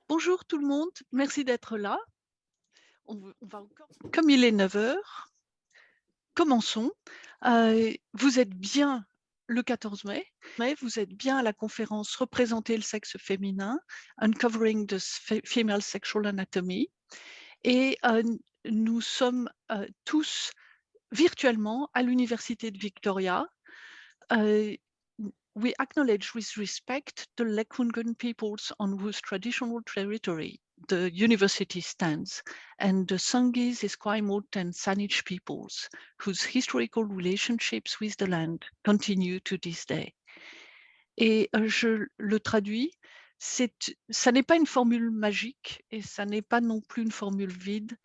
Bonjour tout le monde, merci d'être là. On va encore, comme il est 9 heures, commençons. Vous êtes bien le 14 mai, vous êtes bien à la conférence Représenter le sexe féminin, Uncovering the Female Sexual Anatomy. Et nous sommes tous virtuellement à l'Université de Victoria. We acknowledge with respect the Lekwungen peoples on whose traditional territory the university stands, and the Sanghees, Esquimalt, and Saanich peoples, whose historical relationships with the land continue to this day. Et je le traduis, ça n'est pas une formule magique et ça n'est pas non plus une formule vide.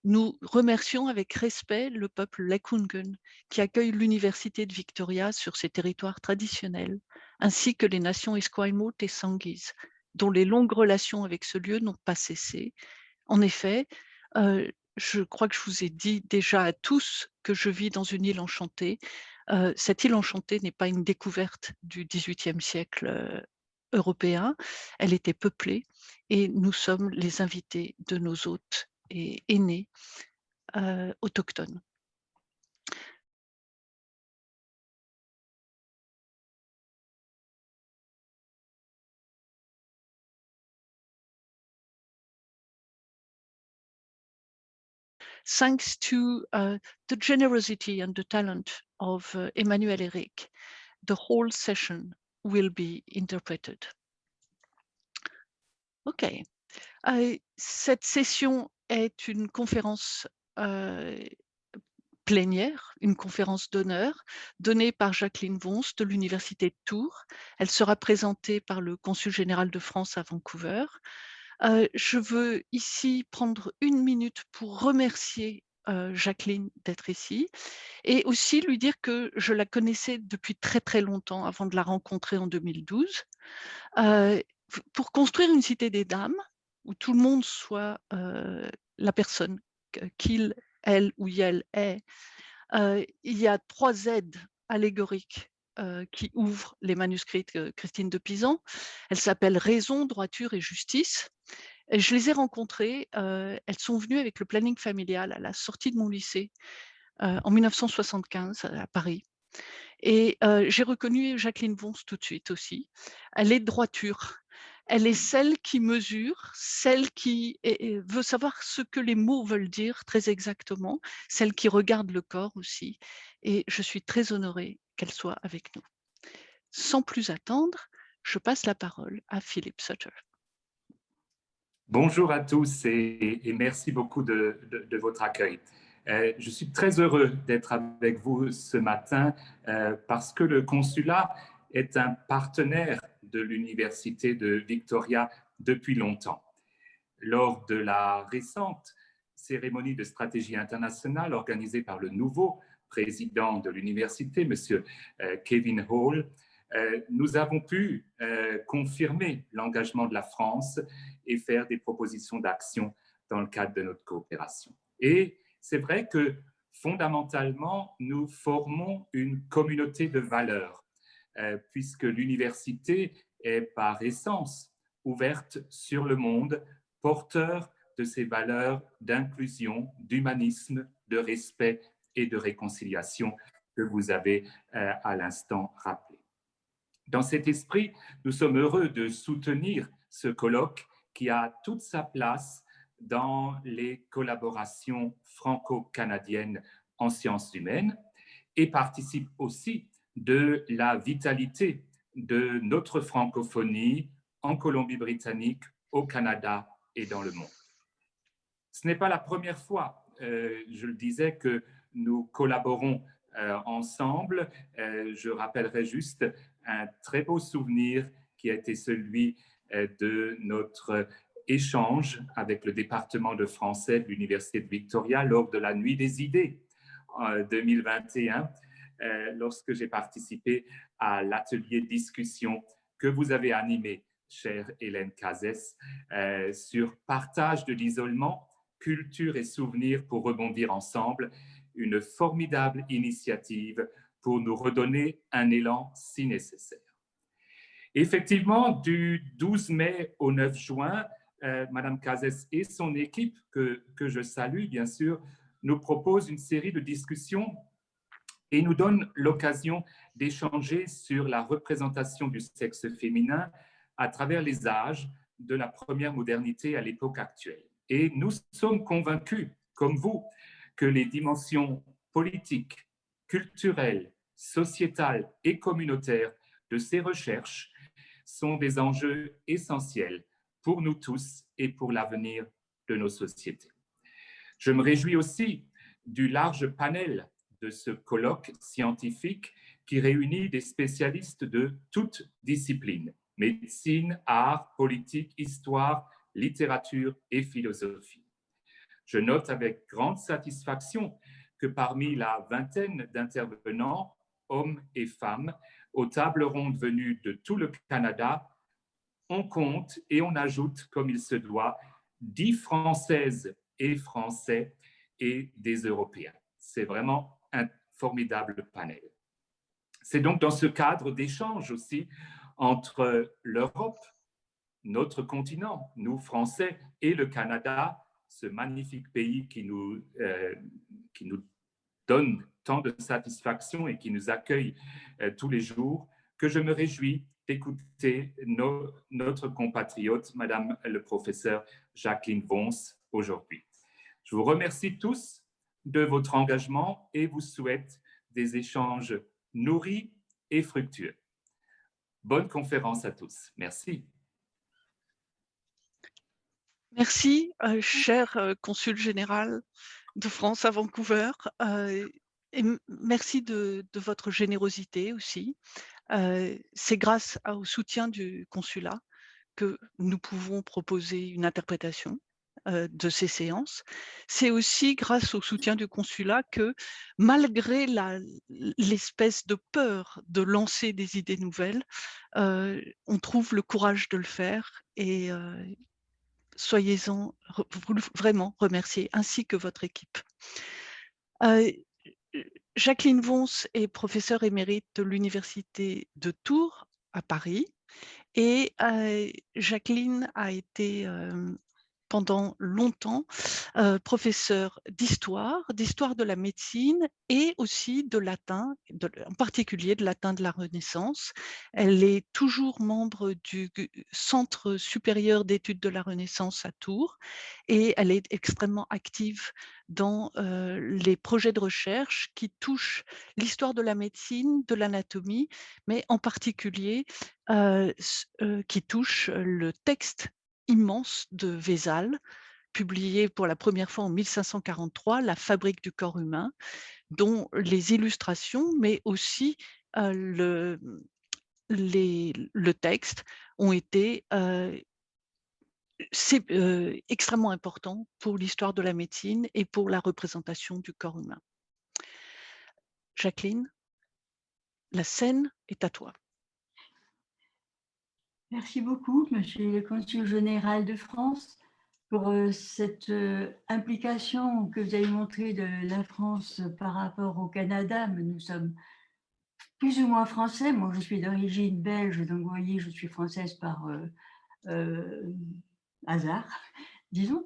Nous remercions avec respect le peuple Lekwungen qui accueille l'Université de Victoria sur ses territoires traditionnels, ainsi que les nations Esquimalt et Sanghees, dont les longues relations avec ce lieu n'ont pas cessé. En effet, je crois que je vous ai dit déjà à tous que je vis dans une île enchantée. Cette île enchantée n'est pas une découverte du XVIIIe siècle européen, elle était peuplée et nous sommes les invités de nos hôtes et aînés autochtones. Thanks to the generosity and the talent of Emmanuel Eric, the whole session will be interpreted. OK. Cette session est une conférence plénière, une conférence d'honneur donnée par Jacqueline Vons de l'Université de Tours. Elle sera présentée par le Consul général de France à Vancouver. Je veux ici prendre une minute pour remercier Jacqueline d'être ici et aussi lui dire que je la connaissais depuis très très longtemps avant de la rencontrer en 2012. Pour construire une cité des dames où tout le monde soit la personne qu'il, elle ou elle est, il y a 3 aides allégoriques qui ouvrent les manuscrits de Christine de Pisan. Elles s'appellent Raison, Droiture et Justice. Et je les ai rencontrées, elles sont venues avec le planning familial à la sortie de mon lycée en 1975 à Paris. Et j'ai reconnu Jacqueline Vons tout de suite aussi. Elle est de droiture. Elle est celle qui mesure, celle qui veut savoir ce que les mots veulent dire très exactement, celle qui regarde le corps aussi. Et je suis très honorée qu'elle soit avec nous. Sans plus attendre, je passe la parole à Philippe Sutter. Bonjour à tous et merci beaucoup de votre accueil. Je suis très heureux d'être avec vous ce matin parce que le consulat est un partenaire de l'Université de Victoria depuis longtemps. Lors de la récente cérémonie de stratégie internationale organisée par le nouveau président de l'université, M. Kevin Hall, nous avons pu confirmer l'engagement de la France et faire des propositions d'action dans le cadre de notre coopération. Et c'est vrai que fondamentalement, nous formons une communauté de valeurs, puisque l'université est par essence ouverte sur le monde, porteur de ces valeurs d'inclusion, d'humanisme, de respect et de réconciliation que vous avez à l'instant rappelé. Dans cet esprit, nous sommes heureux de soutenir ce colloque qui a toute sa place dans les collaborations franco-canadiennes en sciences humaines et participe aussi de la vitalité de notre francophonie en Colombie-Britannique, au Canada et dans le monde. Ce n'est pas la première fois, je le disais, que nous collaborons ensemble. Je rappellerai juste un très beau souvenir qui a été celui de notre échange avec le département de français de l'Université de Victoria lors de la Nuit des idées en 2021, lorsque j'ai participé à l'atelier discussion que vous avez animé, chère Hélène Cazès, sur partage de l'isolement, culture et souvenirs pour rebondir ensemble, une formidable initiative pour nous redonner un élan si nécessaire. Effectivement, du 12 mai au 9 juin, Madame Cazès et son équipe, que je salue bien sûr, nous proposent une série de discussions et nous donnent l'occasion d'échanger sur la représentation du sexe féminin à travers les âges de la première modernité à l'époque actuelle. Et nous sommes convaincus, comme vous, que les dimensions politiques, culturelles, sociétales et communautaires de ces recherches sont des enjeux essentiels pour nous tous et pour l'avenir de nos sociétés. Je me réjouis aussi du large panel de ce colloque scientifique qui réunit des spécialistes de toutes disciplines, médecine, art, politique, histoire, littérature et philosophie. Je note avec grande satisfaction que parmi la vingtaine d'intervenants, hommes et femmes, aux tables rondes venues de tout le Canada, on compte et on ajoute, comme il se doit, 10 Françaises et Français et des Européens. C'est vraiment un formidable panel. C'est donc dans ce cadre d'échange aussi entre l'Europe, notre continent, nous Français, et le Canada, ce magnifique pays qui nous donne tant de satisfaction et qui nous accueille tous les jours, que je me réjouis d'écouter notre compatriote, Madame le professeur Jacqueline Vons, aujourd'hui. Je vous remercie tous de votre engagement et vous souhaite des échanges nourris et fructueux. Bonne conférence à tous. Merci. Merci, cher consul général de France à Vancouver, et merci de votre générosité aussi. C'est grâce au soutien du consulat que nous pouvons proposer une interprétation de ces séances. C'est aussi grâce au soutien du consulat que, malgré l'espèce de peur de lancer des idées nouvelles, on trouve le courage de le faire et soyez-en vraiment remerciés, ainsi que votre équipe. Jacqueline Vons est professeure émérite de l'Université de Tours à Paris et Jacqueline a été pendant longtemps professeure d'histoire de la médecine et aussi de latin, en particulier de latin de la Renaissance. Elle est toujours membre du Centre supérieur d'études de la Renaissance à Tours et elle est extrêmement active dans les projets de recherche qui touchent l'histoire de la médecine, de l'anatomie, mais en particulier qui touchent le texte immense de Vézal, publié pour la première fois en 1543, La fabrique du corps humain, dont les illustrations, mais aussi le texte ont été extrêmement importants pour l'histoire de la médecine et pour la représentation du corps humain. Jacqueline, la scène est à toi. Merci beaucoup, Monsieur le Consul général de France, pour cette implication que vous avez montrée de la France par rapport au Canada. Mais nous sommes plus ou moins français. Moi, je suis d'origine belge, donc vous voyez, je suis française par hasard, disons.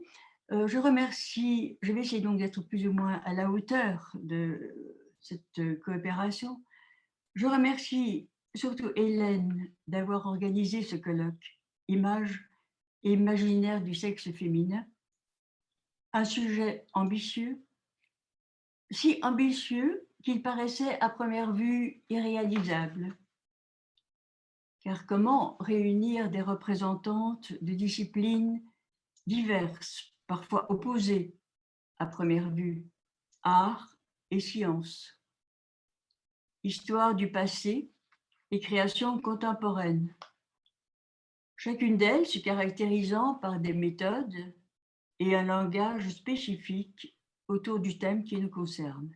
Je remercie, je vais essayer donc d'être plus ou moins à la hauteur de cette coopération. Je remercie surtout Hélène d'avoir organisé ce colloque Images et imaginaire du sexe féminin, un sujet ambitieux, si ambitieux qu'il paraissait à première vue irréalisable. Car comment réunir des représentantes de disciplines diverses, parfois opposées à première vue, art et science, histoire du passé et création contemporaine, chacune d'elles se caractérisant par des méthodes et un langage spécifique autour du thème qui nous concerne.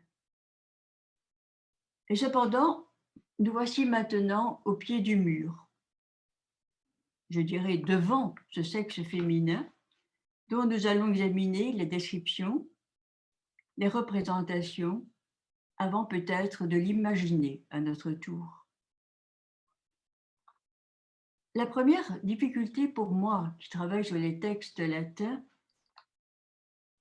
Et cependant, nous voici maintenant au pied du mur, je dirais devant ce sexe féminin, dont nous allons examiner les descriptions, les représentations avant peut-être de l'imaginer à notre tour. La première difficulté pour moi, qui travaille sur les textes latins,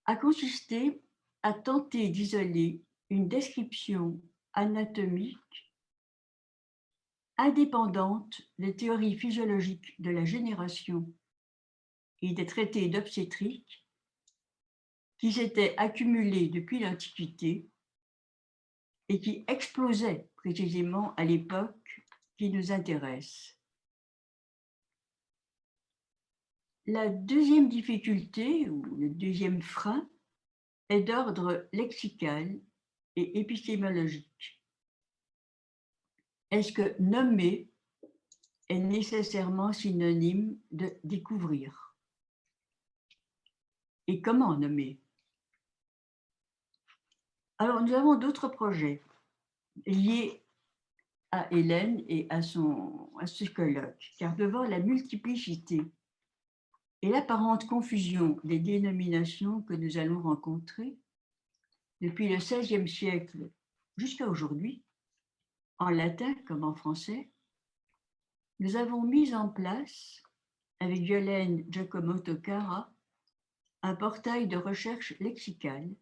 a consisté à tenter d'isoler une description anatomique indépendante des théories physiologiques de la génération et des traités d'obstétrique qui s'étaient accumulés depuis l'Antiquité et qui explosaient précisément à l'époque qui nous intéresse. La deuxième difficulté, ou le deuxième frein, est d'ordre lexical et épistémologique. Est-ce que nommer est nécessairement synonyme de découvrir? Et comment nommer? Alors, nous avons d'autres projets liés à Hélène et à ce colloque, car devant la multiplicité et l'apparente confusion des dénominations que nous allons rencontrer, depuis le XVIe siècle jusqu'à aujourd'hui, en latin comme en français, nous avons mis en place, avec Violaine Giacomotto Cara, un portail de recherche lexicale,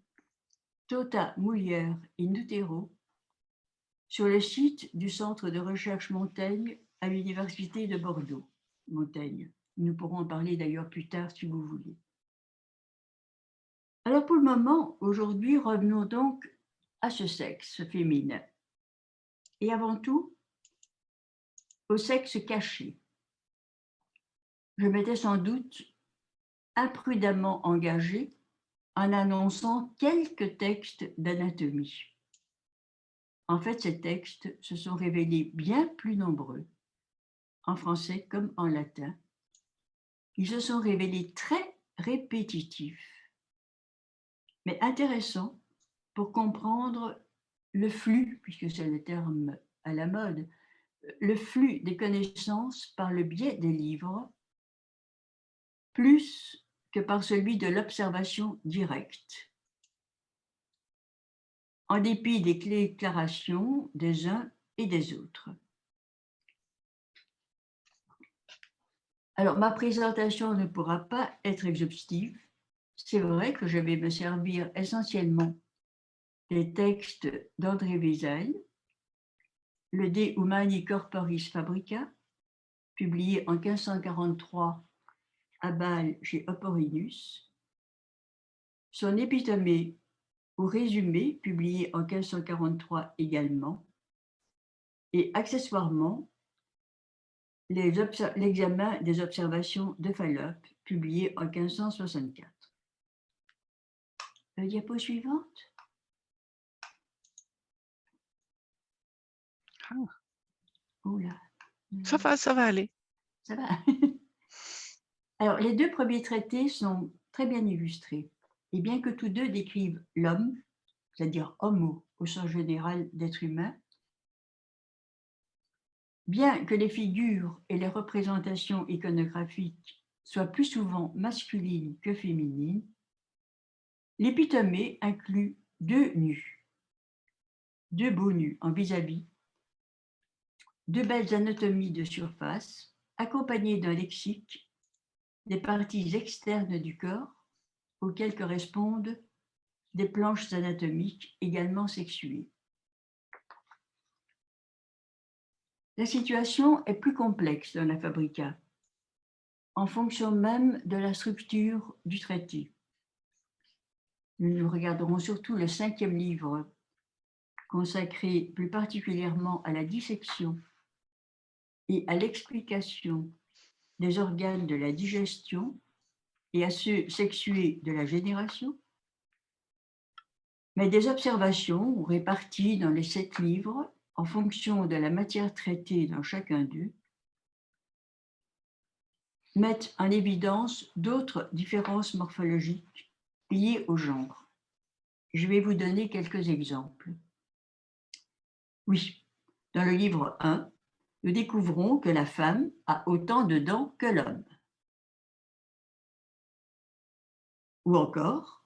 Tota Mulier in Utero, sur le site du Centre de recherche Montaigne à l'Université de Bordeaux. Montaigne. Nous pourrons en parler d'ailleurs plus tard si vous voulez. Alors pour le moment, aujourd'hui, revenons donc à ce sexe féminin. Et avant tout, au sexe caché. Je m'étais sans doute imprudemment engagée en annonçant quelques textes d'anatomie. En fait, ces textes se sont révélés bien plus nombreux, en français comme en latin. Ils se sont révélés très répétitifs, mais intéressants pour comprendre le flux, puisque c'est le terme à la mode, le flux des connaissances par le biais des livres, plus que par celui de l'observation directe, en dépit des déclarations des uns et des autres. Alors, ma présentation ne pourra pas être exhaustive. C'est vrai que je vais me servir essentiellement des textes d'André Vézel, le De Humani Corporis Fabrica, publié en 1543 à Bâle chez Oporinus, son Épitomée ou résumé, publié en 1543 également, et accessoirement l'examen des observations de Fallope, publié en 1564. La diapo suivante. Ah. Oula. Ça va aller. Ça va. Alors, les deux premiers traités sont très bien illustrés. Et bien que tous deux décrivent l'homme, c'est-à-dire homo au sens général d'être humain, bien que les figures et les représentations iconographiques soient plus souvent masculines que féminines, l'épitomée inclut deux nus, deux beaux nus en vis-à-vis, deux belles anatomies de surface, accompagnées d'un lexique des parties externes du corps auxquelles correspondent des planches anatomiques également sexuées. La situation est plus complexe dans la Fabrica, en fonction même de la structure du traité. Nous regarderons surtout le 5e livre, consacré plus particulièrement à la dissection et à l'explication des organes de la digestion et à ceux sexués de la génération, mais des observations réparties dans les 7 livres en fonction de la matière traitée dans chacun d'eux mettent en évidence d'autres différences morphologiques liées au genre. Je vais vous donner quelques exemples. Oui, dans le livre 1, nous découvrons que la femme a autant de dents que l'homme. Ou encore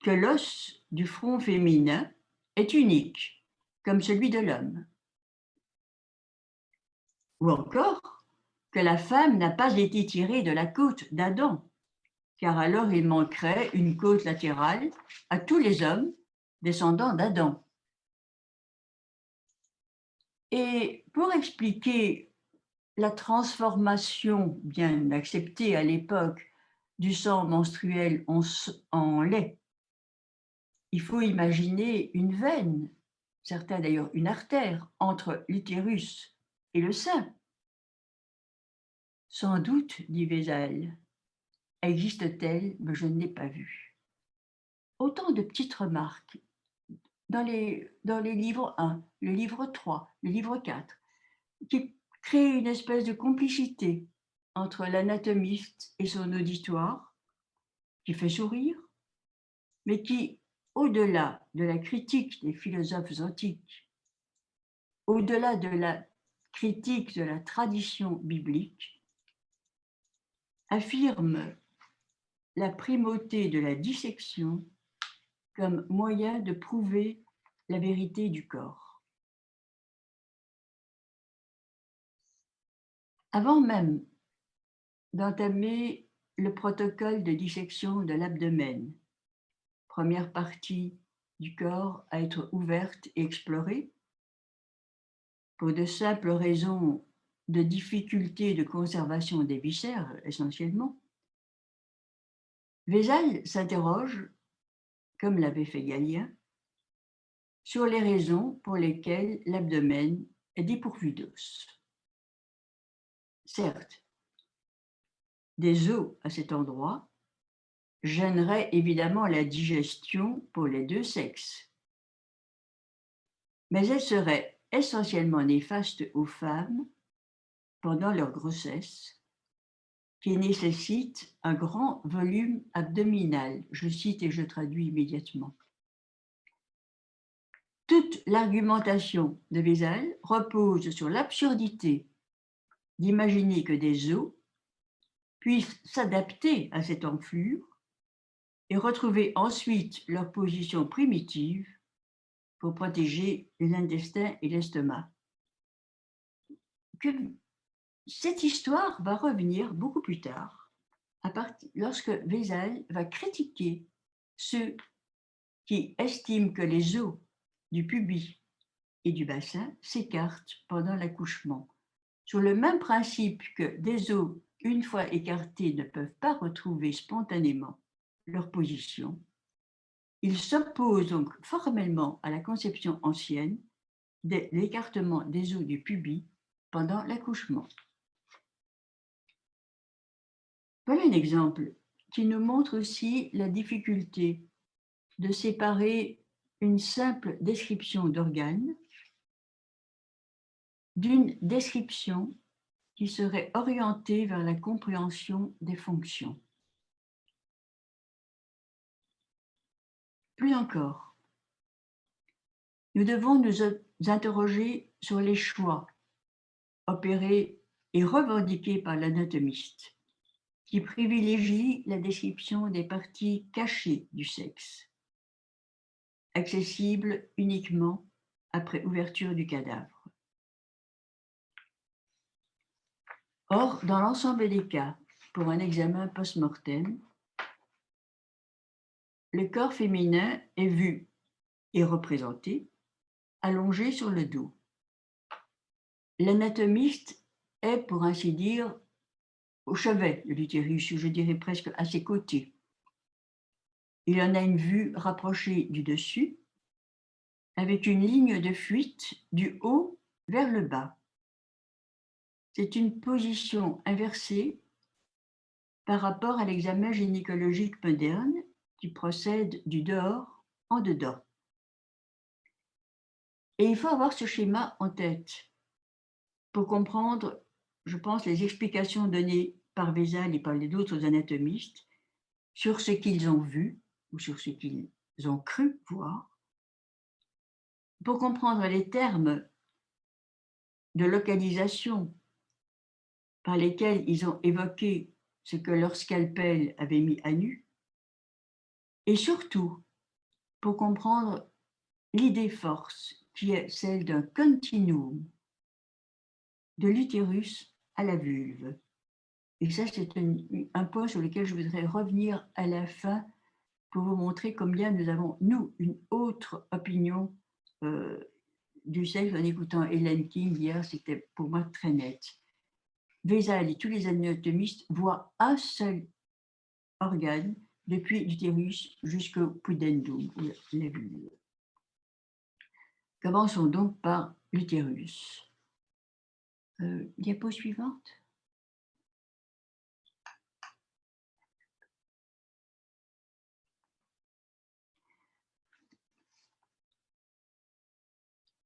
que l'os du front féminin est unique comme celui de l'homme. Ou encore que la femme n'a pas été tirée de la côte d'Adam, car alors il manquerait une côte latérale à tous les hommes descendants d'Adam. Et pour expliquer la transformation bien acceptée à l'époque du sang menstruel en lait, il faut imaginer une veine, certains d'ailleurs une artère, entre l'utérus et le sein. Sans doute, dit Vézal, existe-t-elle, mais je ne l'ai pas vue. Autant de petites remarques dans les livres 1, le livre 3, le livre 4, qui créent une espèce de complicité entre l'anatomiste et son auditoire, qui fait sourire, mais qui, au-delà de la critique des philosophes antiques, au-delà de la critique de la tradition biblique, affirme la primauté de la dissection comme moyen de prouver la vérité du corps. Avant même d'entamer le protocole de dissection de l'abdomen, première partie du corps à être ouverte et explorée, pour de simples raisons de difficulté de conservation des viscères essentiellement, Vézal s'interroge, comme l'avait fait Galien, sur les raisons pour lesquelles l'abdomen est dépourvu d'os. Certes, des os à cet endroit gêneraient évidemment la digestion pour les deux sexes, mais elles seraient essentiellement néfastes aux femmes pendant leur grossesse, qui nécessite un grand volume abdominal. Je cite et je traduis immédiatement. Toute l'argumentation de Vézal repose sur l'absurdité d'imaginer que des os puissent s'adapter à cette enflure et retrouver ensuite leur position primitive pour protéger l'intestin et l'estomac. Cette histoire va revenir beaucoup plus tard, lorsque Vézal va critiquer ceux qui estiment que les os du pubis et du bassin s'écartent pendant l'accouchement, sur le même principe que des os, une fois écartés, ne peuvent pas retrouver spontanément leur position. Il s'oppose donc formellement à la conception ancienne de l'écartement des os du pubis pendant l'accouchement. Voilà un exemple qui nous montre aussi la difficulté de séparer une simple description d'organes d'une description qui serait orientée vers la compréhension des fonctions. Plus encore, nous devons nous interroger sur les choix opérés et revendiqués par l'anatomiste, qui privilégie la description des parties cachées du sexe, accessibles uniquement après ouverture du cadavre. Or, dans l'ensemble des cas, pour un examen post-mortem, le corps féminin est vu et représenté allongé sur le dos. L'anatomiste est, pour ainsi dire, au chevet de l'utérus, je dirais presque à ses côtés. Il en a une vue rapprochée du dessus, avec une ligne de fuite du haut vers le bas. C'est une position inversée par rapport à l'examen gynécologique moderne qui procède du dehors en dedans. Et il faut avoir ce schéma en tête pour comprendre, je pense, les explications données par Vézal et par les autres anatomistes sur ce qu'ils ont vu ou sur ce qu'ils ont cru voir, pour comprendre les termes de localisation par lesquels ils ont évoqué ce que leur scalpel avait mis à nu, et surtout pour comprendre l'idée force qui est celle d'un continuum de l'utérus à la vulve. Et ça, c'est un point sur lequel je voudrais revenir à la fin pour vous montrer combien nous avons, nous, une autre opinion du sexe. En écoutant Hélène King hier, c'était pour moi très net. Vézal et tous les anatomistes voient un seul organe depuis l'utérus jusqu'au pudendum, les vulves. Commençons donc par l'utérus. Diapo suivante.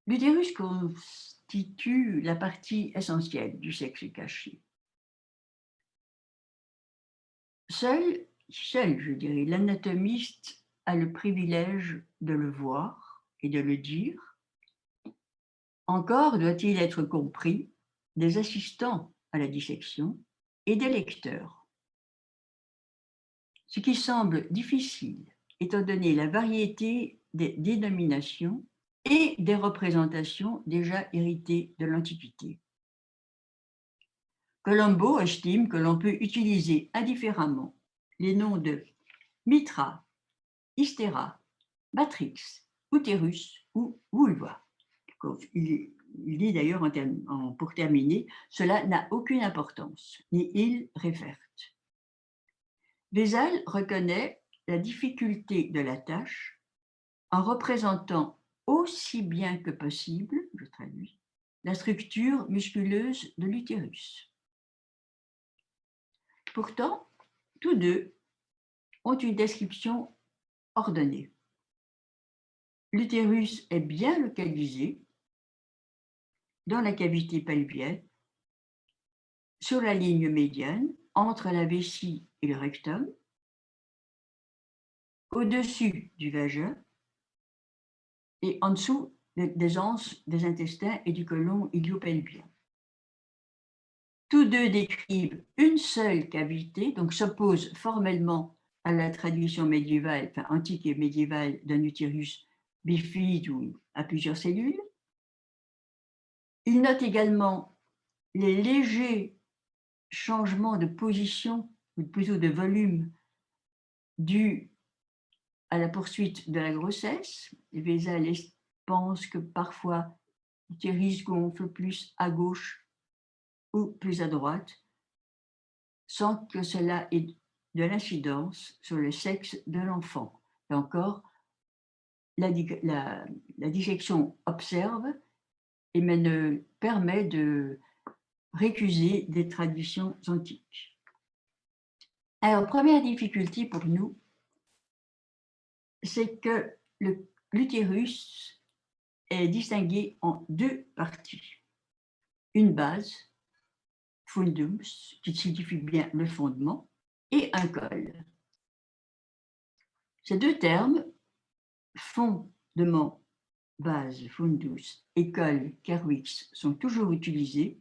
L'utérus constitue la partie essentielle du sexe caché. Seul, je dirais, l'anatomiste a le privilège de le voir et de le dire. Encore doit-il être compris des assistants à la dissection et des lecteurs. Ce qui semble difficile, étant donné la variété des dénominations et des représentations déjà héritées de l'Antiquité. Colombo estime que l'on peut utiliser indifféremment les noms de Mitra, Hystéra, Matrix, Utérus ou Vulva. Il dit d'ailleurs, pour terminer, cela n'a aucune importance, ni il réfère. Vézal reconnaît la difficulté de la tâche en représentant aussi bien que possible, je traduis, la structure musculeuse de l'utérus. Pourtant, tous deux ont une description ordonnée. L'utérus est bien localisé dans la cavité pelvienne, sur la ligne médiane, entre la vessie et le rectum, au-dessus du vagin et en dessous des anses des intestins et du côlon ilio-pelvien. Tous deux décrivent une seule cavité, donc s'opposent formellement à la tradition médiévale, enfin antique et médiévale, d'un utérus bifide ou à plusieurs cellules. Ils notent également les légers changements de position, ou plutôt de volume, dus à la poursuite de la grossesse. Vézal pense que parfois l'utérus gonfle plus à gauche ou plus à droite, sans que cela ait de l'incidence sur le sexe de l'enfant. Là encore, la dissection observe et permet de récuser des traditions antiques. Alors, première difficulté pour nous, c'est que l'utérus est distingué en deux parties. Une base, fundus, qui signifie bien le fondement, et un col. Ces deux termes, fondement, base, fundus, et col, cervix, sont toujours utilisés,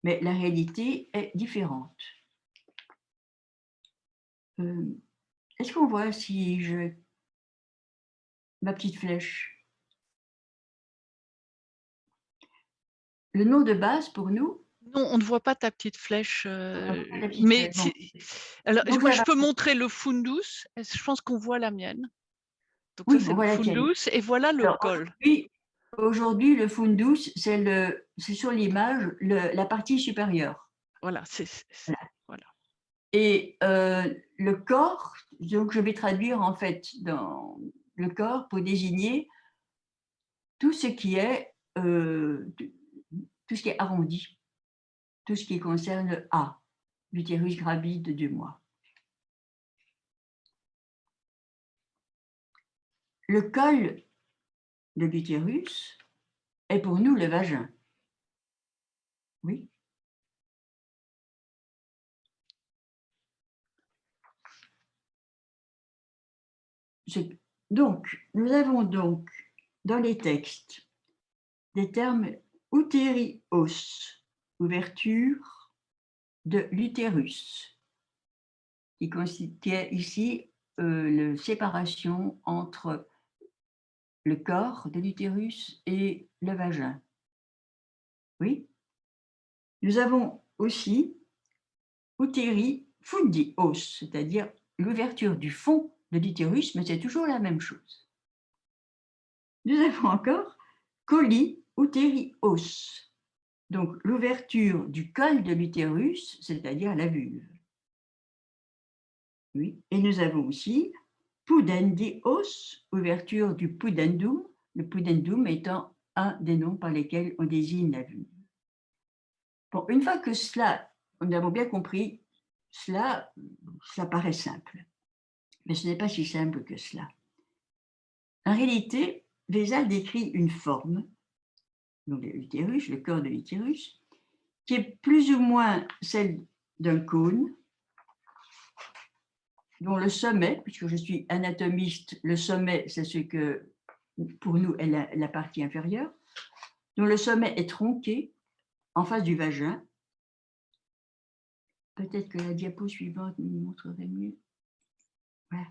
mais la réalité est différente. Est-ce qu'on voit si je... ma petite flèche? Le nom de base pour nous? Non, on ne voit pas ta petite flèche, mais alors moi je peux montrer le fundus, je pense qu'on voit la mienne. Donc oui, ça c'est le fundus et voilà le col. Aujourd'hui, le fundus, c'est sur l'image la partie supérieure. Voilà, voilà. Et le corps, donc je vais traduire en fait dans le corps pour désigner tout ce qui est arrondi, tout ce qui concerne A, l'utérus gravid de 2 mois. Le col de l'utérus est pour nous le vagin. Oui. Donc, nous avons donc dans les textes des termes utérios, ouverture de l'utérus, qui constituait ici la séparation entre le corps de l'utérus et le vagin. Oui. Nous avons aussi utéri fundios, c'est-à-dire l'ouverture du fond de l'utérus, mais c'est toujours la même chose. Nous avons encore coli uterios, donc l'ouverture du col de l'utérus, c'est-à-dire la vulve. Oui. Et nous avons aussi pudendios, ouverture du pudendum, le pudendum étant un des noms par lesquels on désigne la vulve. Bon, une fois que cela, nous avons bien compris, cela paraît simple, mais ce n'est pas si simple que cela. En réalité, Vézal décrit une forme, donc l'utérus, le corps de l'utérus, qui est plus ou moins celle d'un cône, dont le sommet, puisque je suis anatomiste, le sommet, c'est ce que, pour nous, est la partie inférieure, dont le sommet est tronqué en face du vagin. Peut-être que la diapo suivante nous montrerait mieux. Voilà.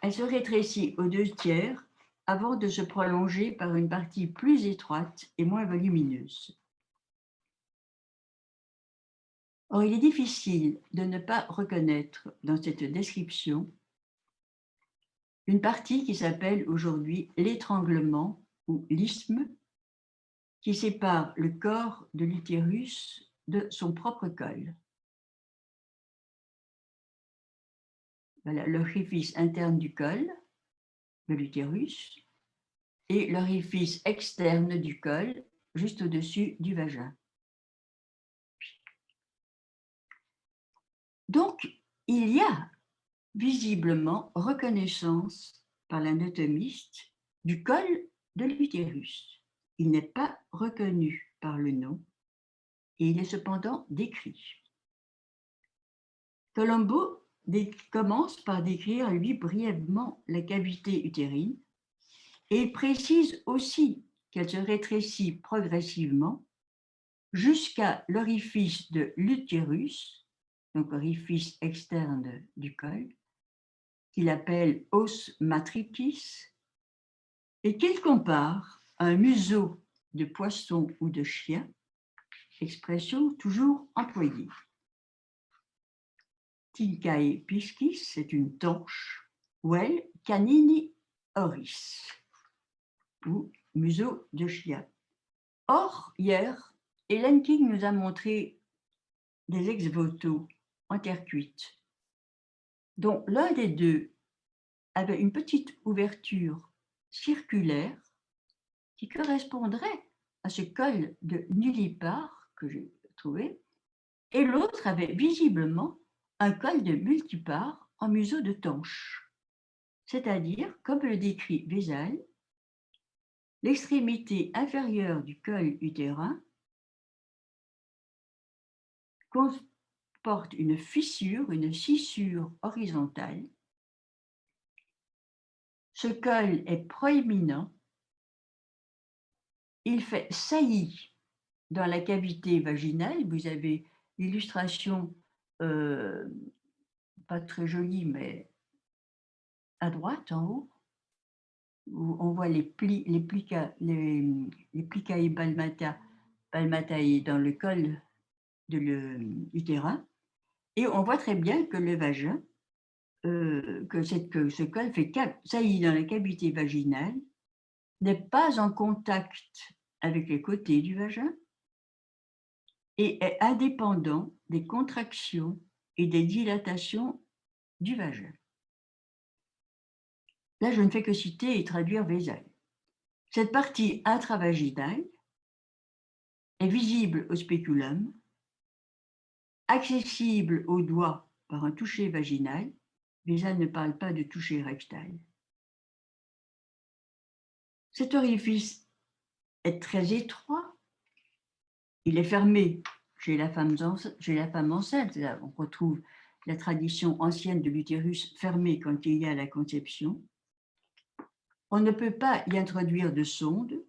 Elle se rétrécit aux 2/3 avant de se prolonger par une partie plus étroite et moins volumineuse. Or, il est difficile de ne pas reconnaître dans cette description une partie qui s'appelle aujourd'hui l'étranglement ou l'isthme, qui sépare le corps de l'utérus de son propre col. Voilà l'orifice interne du col de l'utérus et l'orifice externe du col juste au-dessus du vagin. Donc, il y a visiblement reconnaissance par l'anatomiste du col de l'utérus. Il n'est pas reconnu par le nom et il est cependant décrit. Colombo commence par décrire, lui, brièvement la cavité utérine et il précise aussi qu'elle se rétrécit progressivement jusqu'à l'orifice de l'utérus, donc orifice externe du col, qu'il appelle os matricis, et qu'il compare à un museau de poisson ou de chien, expression toujours employée. Tincae piscis, c'est une tanche, vel canini oris, ou museau de chien. Or, hier, Hélène King nous a montré des ex-voto en terre cuite, dont l'un des deux avait une petite ouverture circulaire qui correspondrait à ce col de nullipare que j'ai trouvé, et l'autre avait visiblement un col de multipare en museau de tanche, c'est-à-dire, comme le décrit Vézal, l'extrémité inférieure du col utérin comporte une fissure, une scissure horizontale. Ce col est proéminent, il fait saillie dans la cavité vaginale. Vous avez l'illustration, pas très jolie, mais à droite, en haut, où on voit les plicae palmatae dans le col de l'utérin, et on voit très bien que le vagin, que ce col fait saillie dans la cavité vaginale, n'est pas en contact avec les côtés du vagin et est indépendant des contractions et des dilatations du vagin. Là, je ne fais que citer et traduire Vézal. Cette partie intravaginale est visible au spéculum, accessible au doigt par un toucher vaginal. Vézal ne parle pas de toucher rectal. Cet orifice est très étroit. Il est fermé chez la femme enceinte. Là, on retrouve la tradition ancienne de l'utérus fermé quand il y a la conception. On ne peut pas y introduire de sonde,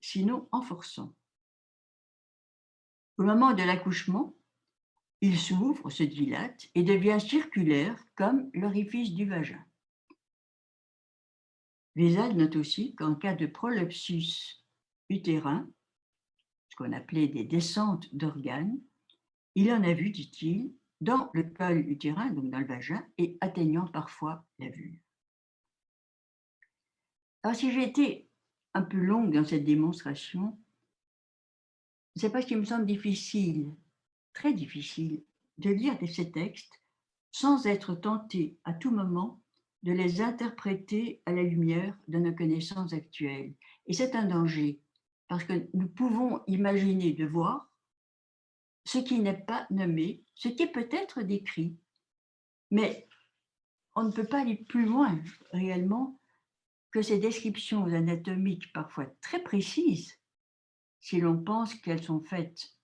sinon en forçant. Au moment de l'accouchement, il s'ouvre, se dilate et devient circulaire comme l'orifice du vagin. Vézal note aussi qu'en cas de prolapsus utérin, ce qu'on appelait des descentes d'organes, il en a vu, dit-il, dans le col utérin, donc dans le vagin, et atteignant parfois la vulve. Alors, si j'ai été un peu longue dans cette démonstration, c'est parce qu'il me semble difficile, très difficile, de lire ces textes sans être tenté à tout moment de les interpréter à la lumière de nos connaissances actuelles. Et c'est un danger, parce que nous pouvons imaginer de voir ce qui n'est pas nommé, ce qui est peut-être décrit, mais on ne peut pas aller plus loin réellement que ces descriptions anatomiques parfois très précises, si l'on pense qu'elles sont faites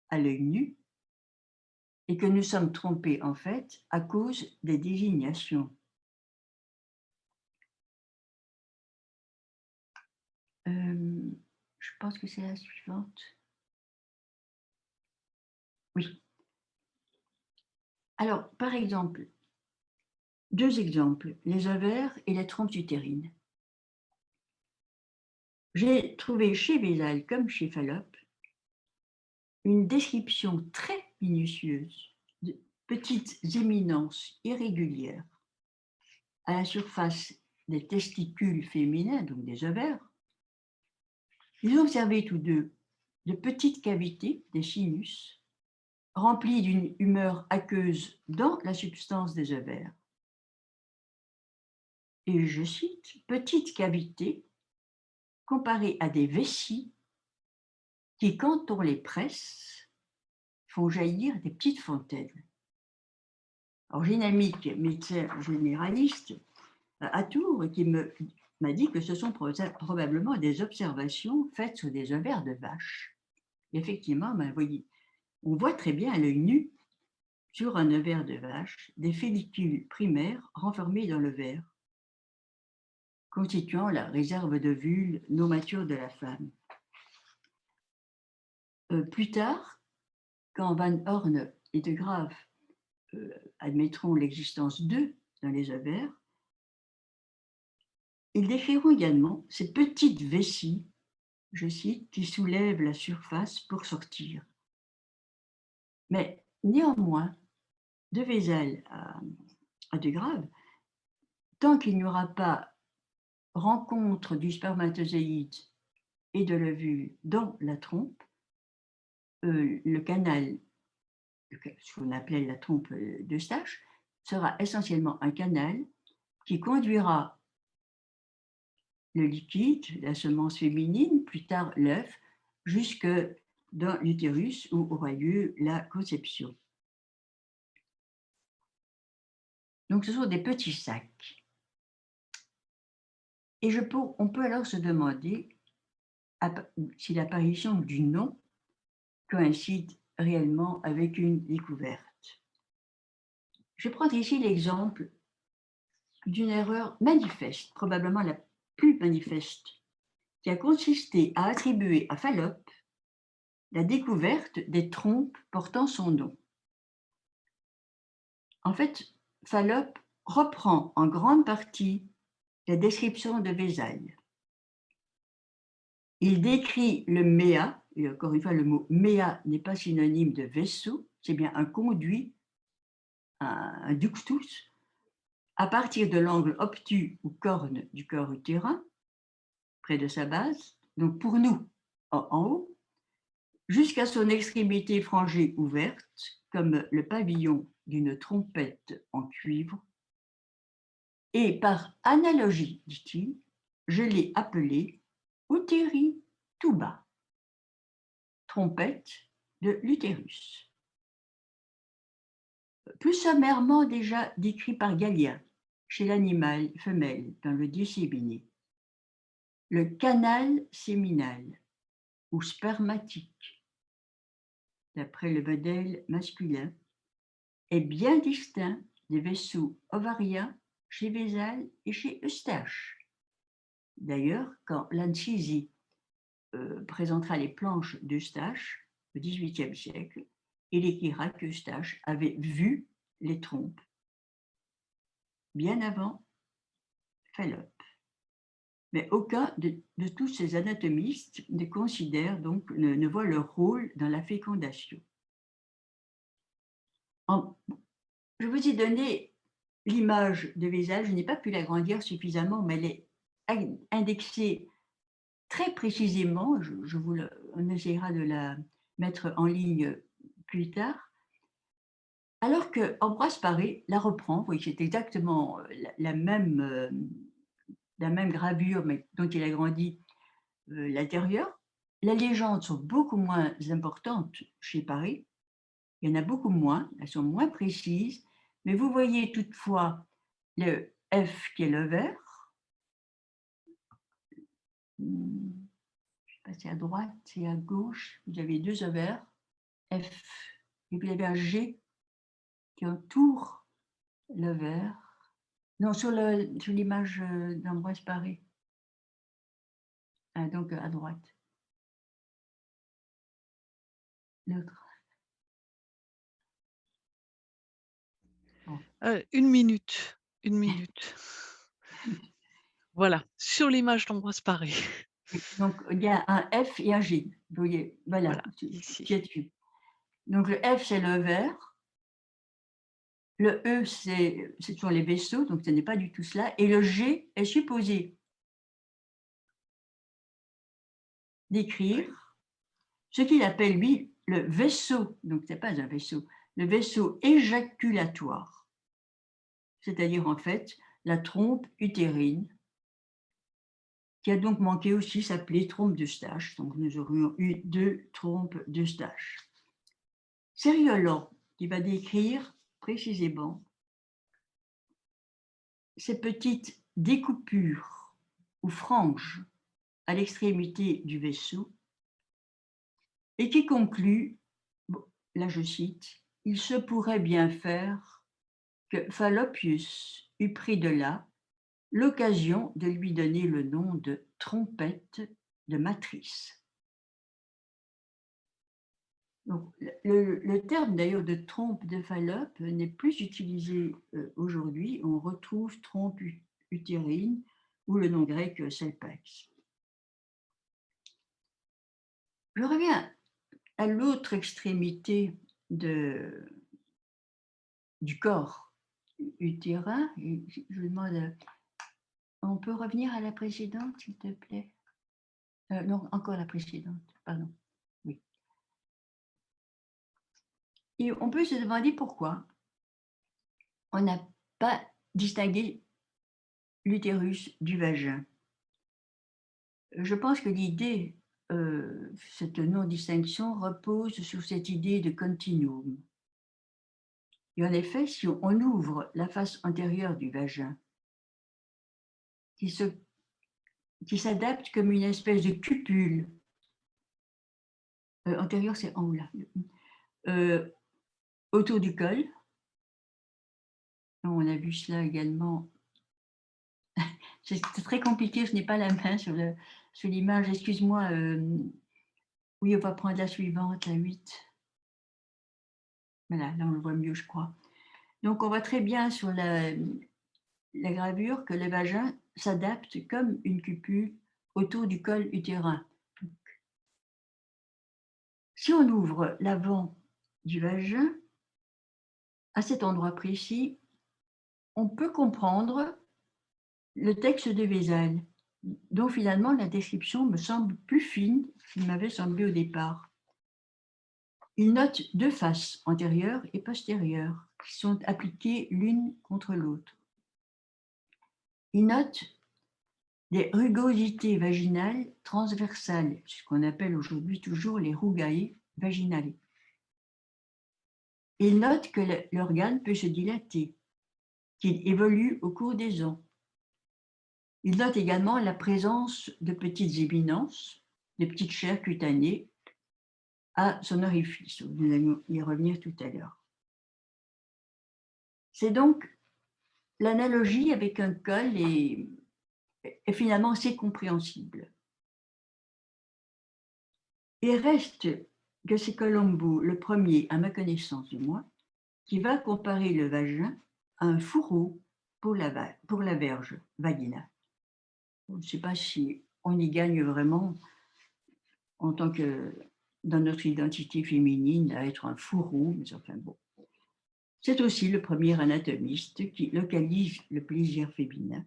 à l'œil nu, et que nous sommes trompés en fait à cause des désignations. Je pense que c'est la suivante. Oui. Alors, par exemple, 2 exemples, les ovaires et les trompes utérines. J'ai trouvé chez Vézal comme chez Fallope une description très minutieuse de petites éminences irrégulières à la surface des testicules féminins, donc des ovaires. Ils ont observé tous deux de petites cavités, des sinus, remplies d'une humeur aqueuse dans la substance des ovaires. Et je cite, petites cavités comparées à des vessies qui, quand on les presse, font jaillir des petites fontaines. Alors, j'ai une amie qui est médecin généraliste à Tours qui m'a dit que ce sont probablement des observations faites sur des ovaires de vache. Effectivement, on voit très bien à l'œil nu sur un ovaire de vache des follicules primaires renfermés dans l'ovaire, constituant la réserve d'ovules non matures de la femme. Plus tard, quand Van Horn et de Graaf admettront l'existence d'œufs dans les ovaires, ils décriront également ces petites vessies, je cite, qui soulèvent la surface pour sortir. Mais néanmoins, de Vézal à de Graaf, tant qu'il n'y aura pas rencontre du spermatozoïde et de l'ovule dans la trompe, le canal, ce qu'on appelait la trompe d'Eustache, sera essentiellement un canal qui conduira le liquide, la semence féminine, plus tard l'œuf, jusque dans l'utérus où aura lieu la conception. Donc ce sont des petits sacs. Et on peut alors se demander si l'apparition du nom coïncide réellement avec une découverte. Je vais prendre ici l'exemple d'une erreur manifeste, probablement la plus manifeste, qui a consisté à attribuer à Fallope la découverte des trompes portant son nom. En fait, Fallope reprend en grande partie la description de Vézal. Il décrit le méa, et encore une fois, le mot méa n'est pas synonyme de vaisseau, c'est bien un conduit, un ductus, à partir de l'angle obtus ou corne du corps utérin, près de sa base, donc pour nous, en haut, jusqu'à son extrémité frangée ouverte, comme le pavillon d'une trompette en cuivre. Et par analogie, dit-il, je l'ai appelé utéri tuba, trompette de l'utérus. Plus sommairement déjà décrit par Galien, chez l'animal femelle, dans le Diocébiné. Le canal séminal, ou spermatique, d'après le modèle masculin, est bien distinct des vaisseaux ovariens chez Vézal et chez Eustache. D'ailleurs, quand Lancisi présentera les planches d'Eustache au XVIIIe siècle, il écrira qu'Eustache avait vu les trompes bien avant Fallope. Mais aucun de tous ces anatomistes ne considère donc, ne voit leur rôle dans la fécondation. Je vous ai donné l'image de Vézal, je n'ai pas pu l'agrandir suffisamment, mais elle est indexée très précisément, on essaiera de la mettre en ligne plus tard, alors que Ambroise Paré la reprend, vous voyez, c'est exactement la même gravure, mais dont il a grandi l'intérieur. Les légendes sont beaucoup moins importantes chez Paré, il y en a beaucoup moins, elles sont moins précises, mais vous voyez toutefois le F qui est le vert. Je sais pas si à droite, c'est à gauche, vous avez deux ovaires, F, et puis il y avait un G qui entoure l'ovaire. Non, sur l'image d'Ambroise Paré. Ah, donc à droite. L'autre. Bon. 1 minute, 1 minute. Voilà, sur l'image d'Ambroise Paré. Donc, il y a un F et un G. Vous voyez, voilà, Voilà, ici. qui est dessus. Donc, le F, c'est le vert. Le E, c'est toujours les vaisseaux, donc ce n'est pas du tout cela. Et le G est supposé décrire ce qu'il appelle, lui, le vaisseau. Donc, ce n'est pas un vaisseau. Le vaisseau éjaculatoire. C'est-à-dire, en fait, la trompe utérine, qui a donc manqué aussi s'appeler trompe d'Eustache. Donc, nous aurions eu 2 trompes d'Eustache. C'est Riolan qui va décrire précisément ces petites découpures ou franges à l'extrémité du vaisseau et qui conclut, bon, là je cite, « Il se pourrait bien faire que Fallopius eût pris de là l'occasion de lui donner le nom de trompette de matrice. » Donc, le terme d'ailleurs de trompe de Fallope n'est plus utilisé aujourd'hui. On retrouve trompe utérine ou le nom grec selpex. Je reviens à l'autre extrémité du corps utérin. Je vous demande, on peut revenir à la précédente, s'il te plaît? Non, encore la précédente, pardon. Oui. Et on peut se demander pourquoi on n'a pas distingué l'utérus du vagin. Je pense que l'idée, cette non-distinction repose sur cette idée de continuum. Et en effet, si on ouvre la face antérieure du vagin, qui s'adapte comme une espèce de cupule, antérieure c'est en haut là, autour du col. On a vu cela également. C'est très compliqué, je n'ai pas la main sur l'image, excuse-moi. Oui, on va prendre la suivante, la 8. Voilà, là on le voit mieux, je crois. Donc on voit très bien sur la gravure que le vagin s'adapte comme une cupule autour du col utérin. Si on ouvre l'avant du vagin, à cet endroit précis, on peut comprendre le texte de Vézal, dont finalement la description me semble plus fine qu'il m'avait semblé au départ. Il note 2 faces, antérieures et postérieures, qui sont appliquées l'une contre l'autre. Il note des rugosités vaginales transversales, ce qu'on appelle aujourd'hui toujours les rugae vaginales. Il note que l'organe peut se dilater, qu'il évolue au cours des ans. Il note également la présence de petites éminences, de petites chairs cutanées à son orifice. Nous allons y revenir tout à l'heure. C'est donc l'analogie avec un col est finalement assez compréhensible. Il reste que c'est Colombo, le premier, à ma connaissance du moins, qui va comparer le vagin à un fourreau pour la verge vaginale. Je ne sais pas si on y gagne vraiment en tant que dans notre identité féminine à être un fourreau, mais enfin bon. C'est aussi le premier anatomiste qui localise le plaisir féminin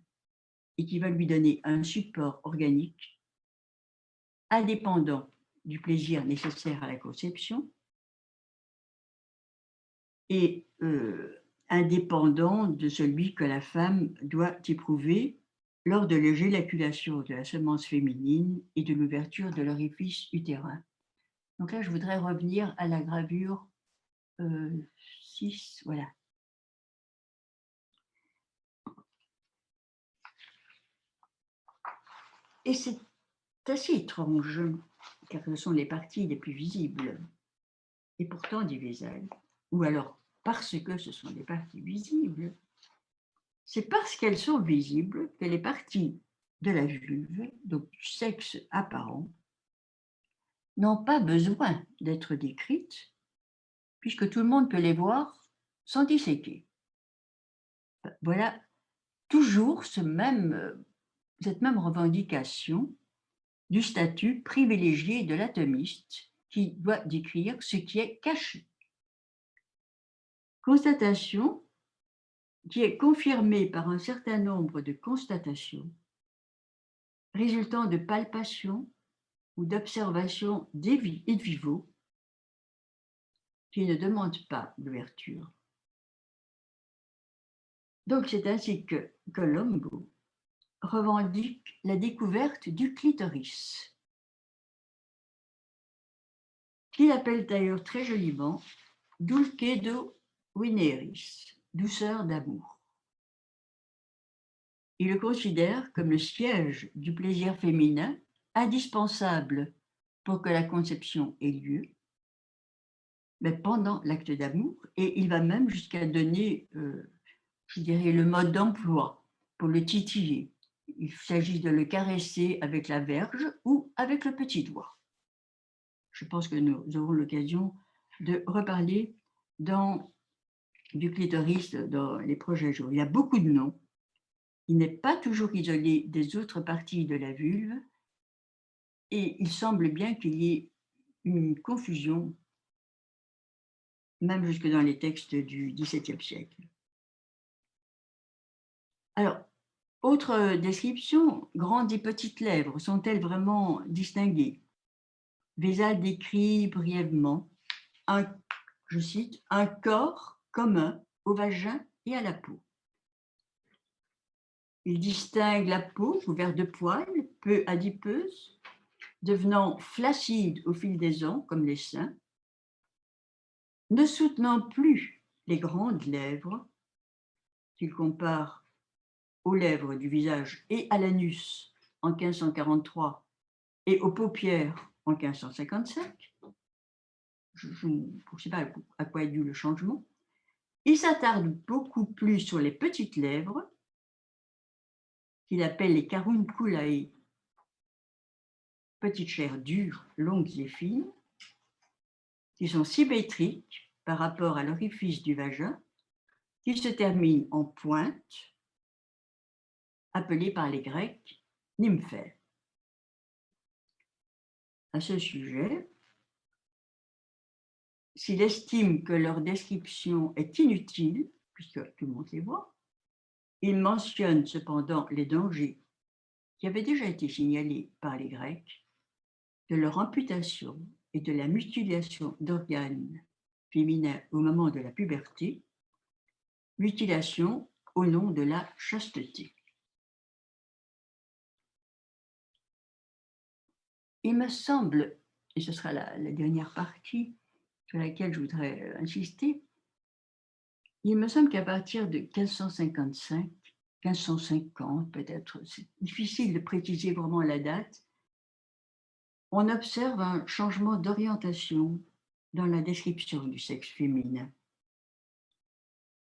et qui va lui donner un support organique indépendant du plaisir nécessaire à la conception et indépendant de celui que la femme doit éprouver lors de l'éjaculation de la semence féminine et de l'ouverture de l'orifice utérin. Donc là, je voudrais revenir à la gravure 6, voilà. Et c'est assez étrange, car ce sont les parties les plus visibles, et pourtant divisables, ou alors parce que ce sont des parties visibles, c'est parce qu'elles sont visibles que les parties de la vulve, donc du sexe apparent, n'ont pas besoin d'être décrites, puisque tout le monde peut les voir sans disséquer. Voilà toujours cette même revendication du statut privilégié de l'atomiste qui doit décrire ce qui est caché. Constatation qui est confirmée par un certain nombre de constatations résultant de palpations ou d'observations in vivo qui ne demandent pas d'ouverture. Donc c'est ainsi que Colombo revendique la découverte du clitoris, qu'il appelle d'ailleurs très joliment dulcedo veneris, douceur d'amour. Il le considère comme le siège du plaisir féminin indispensable pour que la conception ait lieu, mais pendant l'acte d'amour, et il va même jusqu'à donner, je dirais, le mode d'emploi pour le titiller. Il s'agit de le caresser avec la verge ou avec le petit doigt. Je pense que nous aurons l'occasion de reparler du clitoris dans les prochains jours. Il y a beaucoup de noms. Il n'est pas toujours isolé des autres parties de la vulve et il semble bien qu'il y ait une confusion, même jusque dans les textes du XVIIe siècle. Alors, autre description, grandes et petites lèvres, sont-elles vraiment distinguées? Vézal décrit brièvement je cite, un corps commun au vagin et à la peau. Il distingue la peau couverte de poils, peu adipeuse, devenant flaccide au fil des ans, comme les seins, ne soutenant plus les grandes lèvres, qu'il compare aux lèvres du visage et à l'anus en 1543 et aux paupières en 1555. Je ne sais pas à quoi est dû le changement. Il s'attarde beaucoup plus sur les petites lèvres, qu'il appelle les carunculae, petites chairs dures, longues et fines, qui sont symétriques par rapport à l'orifice du vagin, qui se termine en pointe, appelée par les Grecs nymphère. À ce sujet, s'il estime que leur description est inutile, puisque tout le monde les voit, il mentionne cependant les dangers qui avaient déjà été signalés par les Grecs de leur amputation et de la mutilation d'organes féminins au moment de la puberté, mutilation au nom de la chasteté. Il me semble, et ce sera la dernière partie sur laquelle je voudrais insister, il me semble qu'à partir de 1555, 1550 peut-être, c'est difficile de préciser vraiment la date, on observe un changement d'orientation dans la description du sexe féminin,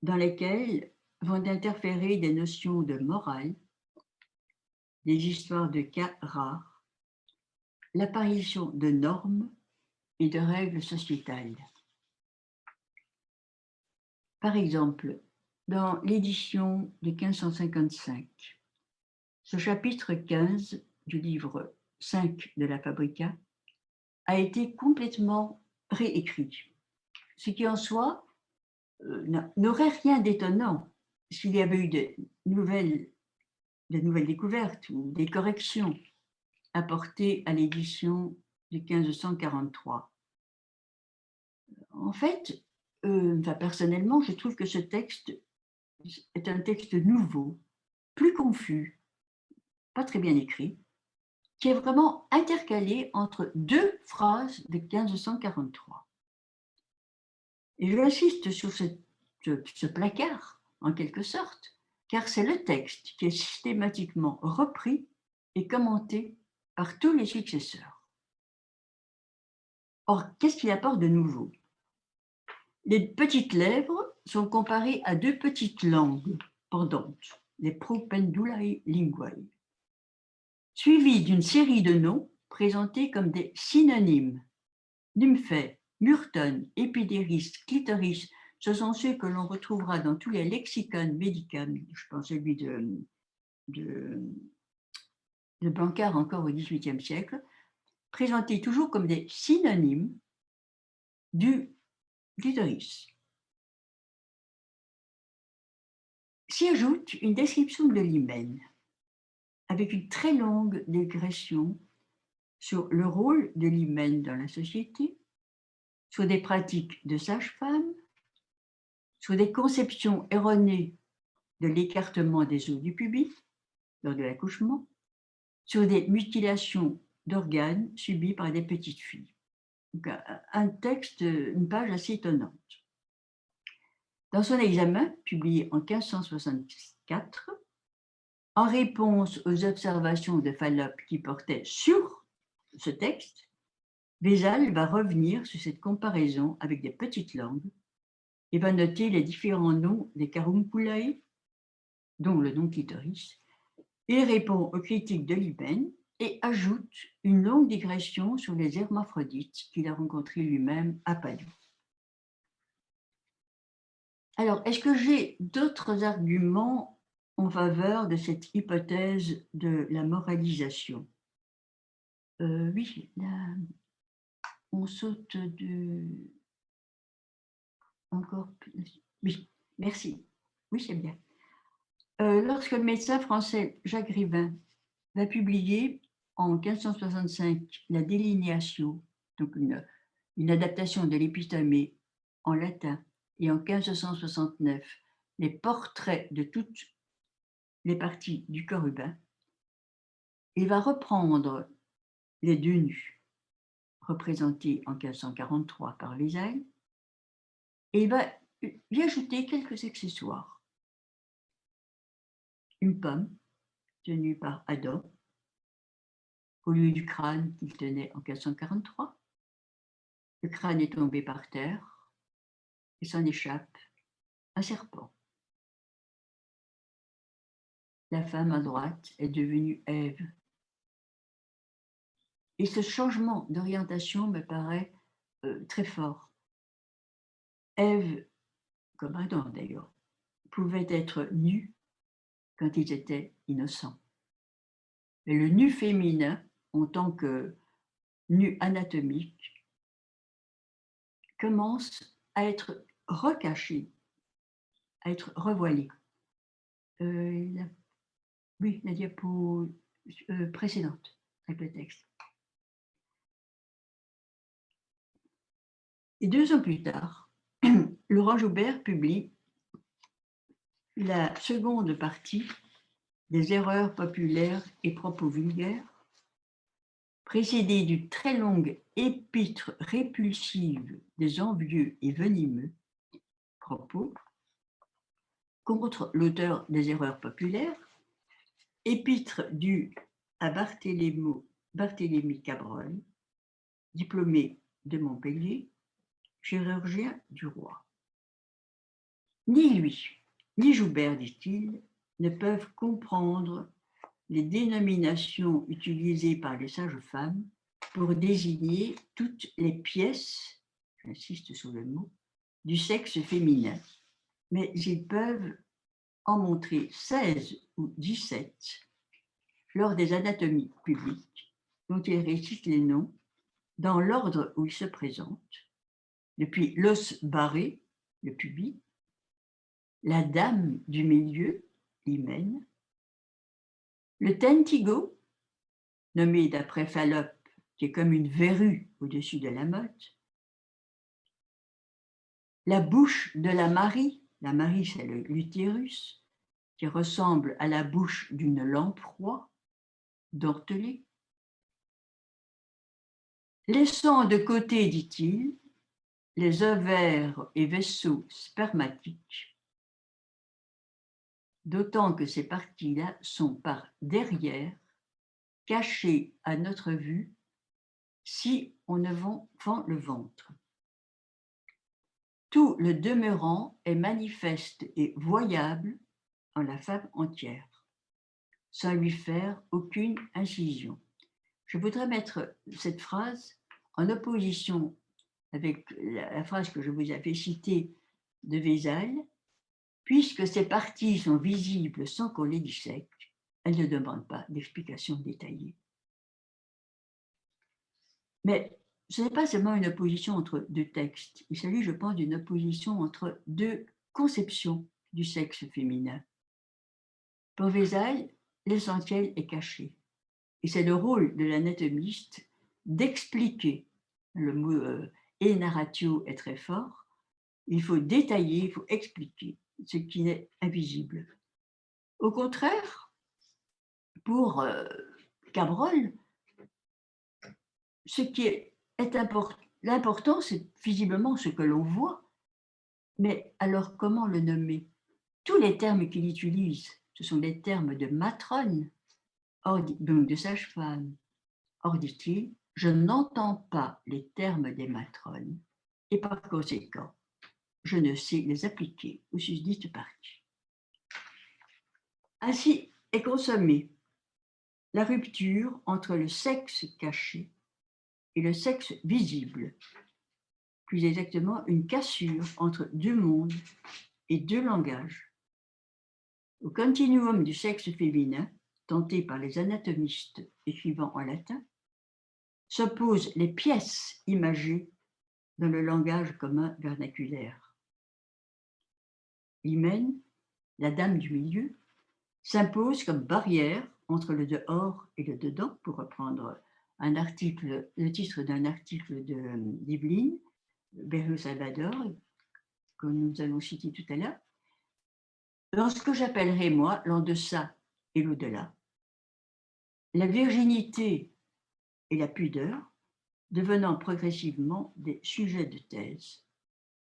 dans lesquelles vont interférer des notions de morale, des histoires de cas rares, l'apparition de normes et de règles sociétales. Par exemple, dans l'édition de 1555, Ce chapitre 15 du livre 5 de la Fabrica a été complètement réécrit, ce qui en soi n'aurait rien d'étonnant s'il y avait eu de nouvelles découvertes ou des corrections apportées à l'édition de 1543. En fait, personnellement, je trouve que ce texte est un texte nouveau, plus confus, pas très bien écrit, qui est vraiment intercalé entre deux phrases de 1543. Et j'insiste sur ce placard, en quelque sorte, car c'est le texte qui est systématiquement repris et commenté par tous les successeurs. Or, qu'est-ce qu'il apporte de nouveau? Les petites lèvres sont comparées à deux petites langues pendantes, les propendulae linguae, suivies d'une série de noms présentés comme des synonymes. Nymphée, Murton, Épidéris, Clitoris, ce sont ceux que l'on retrouvera dans tous les lexicones médicaux, je pense celui de Blanquart encore au XVIIIe siècle, présentés toujours comme des synonymes du clitoris. S'y ajoute une description de l'hymen, avec une très longue digression sur le rôle de l'hymen dans la société, sur des pratiques de sage-femme, sur des conceptions erronées de l'écartement des os du pubis lors de l'accouchement, sur des mutilations d'organes subies par des petites filles. Donc, un texte, une page assez étonnante. Dans son examen, publié en 1564, en réponse aux observations de Fallope qui portaient sur ce texte, Vézal va revenir sur cette comparaison avec des petites langues et va noter les différents noms des carunculae, dont le nom clitoris. Il répond aux critiques de l'hymen et ajoute une longue digression sur les hermaphrodites qu'il a rencontrés lui-même à Padoue. Alors, est-ce que j'ai d'autres arguments en faveur de cette hypothèse de la moralisation? Oui, là, on saute de... Encore plus. Oui, merci. Oui, c'est bien. Lorsque le médecin français Jacques Rivin va publier en 1565 la Delineatio, donc une adaptation de l'Épistomée en latin, et en 1569 les portraits de toutes les parties du corps humain, il va reprendre les deux nus représentés en 1543 par Vézal et il va y ajouter quelques accessoires. Une pomme tenue par Adam au lieu du crâne qu'il tenait en 1543. Le crâne est tombé par terre et s'en échappe un serpent. La femme à droite est devenue Ève. Et ce changement d'orientation me paraît très fort. Ève, comme Adam d'ailleurs, pouvait être nue quand ils étaient innocents. Mais le nu féminin, en tant que nu anatomique, commence à être recaché, à être revoilé. Oui, la diapo précédente avec le texte. Et 2 ans plus tard, Laurent Joubert publie la seconde partie des erreurs populaires et propos vulgaires, précédée d'une très longue épître répulsive des envieux et venimeux propos contre l'auteur des erreurs populaires, épître due à Barthélemy Cabrol, diplômé de Montpellier, chirurgien du roi. Ni lui, ni Joubert, dit-il, ne peuvent comprendre les dénominations utilisées par les sages-femmes pour désigner toutes les pièces, j'insiste sur le mot, du sexe féminin, mais ils peuvent en montrer 16 ou 17 lors des anatomies publiques, dont il récite les noms dans l'ordre où ils se présentent, depuis l'os barré, le pubis, la dame du milieu, l'hymen, le tentigo, nommé d'après Fallope, qui est comme une verrue au-dessus de la motte, la bouche de la Marie c'est l'utérus, qui ressemble à la bouche d'une lamproie dentelée, laissant de côté, dit-il, les ovaires et vaisseaux spermatiques, d'autant que ces parties-là sont par derrière, cachées à notre vue, si on ne fend le ventre. Tout le demeurant est manifeste et voyable en la femme entière, sans lui faire aucune incision. Je voudrais mettre cette phrase en opposition avec la phrase que je vous avais citée de Vézal. Puisque ces parties sont visibles sans qu'on les dissèque, elles ne demandent pas d'explication détaillée. Mais ce n'est pas seulement une opposition entre deux textes, il s'agit, je pense, d'une opposition entre deux conceptions du sexe féminin. Pour Vézal, l'essentiel est caché, et c'est le rôle de l'anatomiste d'expliquer. Le mot et narratio est très fort, il faut détailler, il faut expliquer ce qui est invisible. Au contraire, pour Cabrol, ce qui est l'important, c'est visiblement ce que l'on voit, mais alors comment le nommer? Tous les termes qu'il utilise, ce sont des termes de matrone, donc de sage-femme. Or, dit-il, je n'entends pas les termes des matrones et par conséquent, je ne sais les appliquer aux susdites parties. Ainsi est consommée la rupture entre le sexe caché et le sexe visible, plus exactement une cassure entre deux mondes et deux langages. Au continuum du sexe féminin, tenté par les anatomistes écrivant en latin, s'opposent les pièces imagées dans le langage commun vernaculaire. L'hymen, la dame du milieu, s'impose comme barrière entre le dehors et le dedans, pour reprendre le titre d'un article d'Yveline, Berrios Salvador, que nous allons citer tout à l'heure, dans ce que j'appellerais, moi, l'en-deçà et l'au-delà. La virginité et la pudeur devenant progressivement des sujets de thèse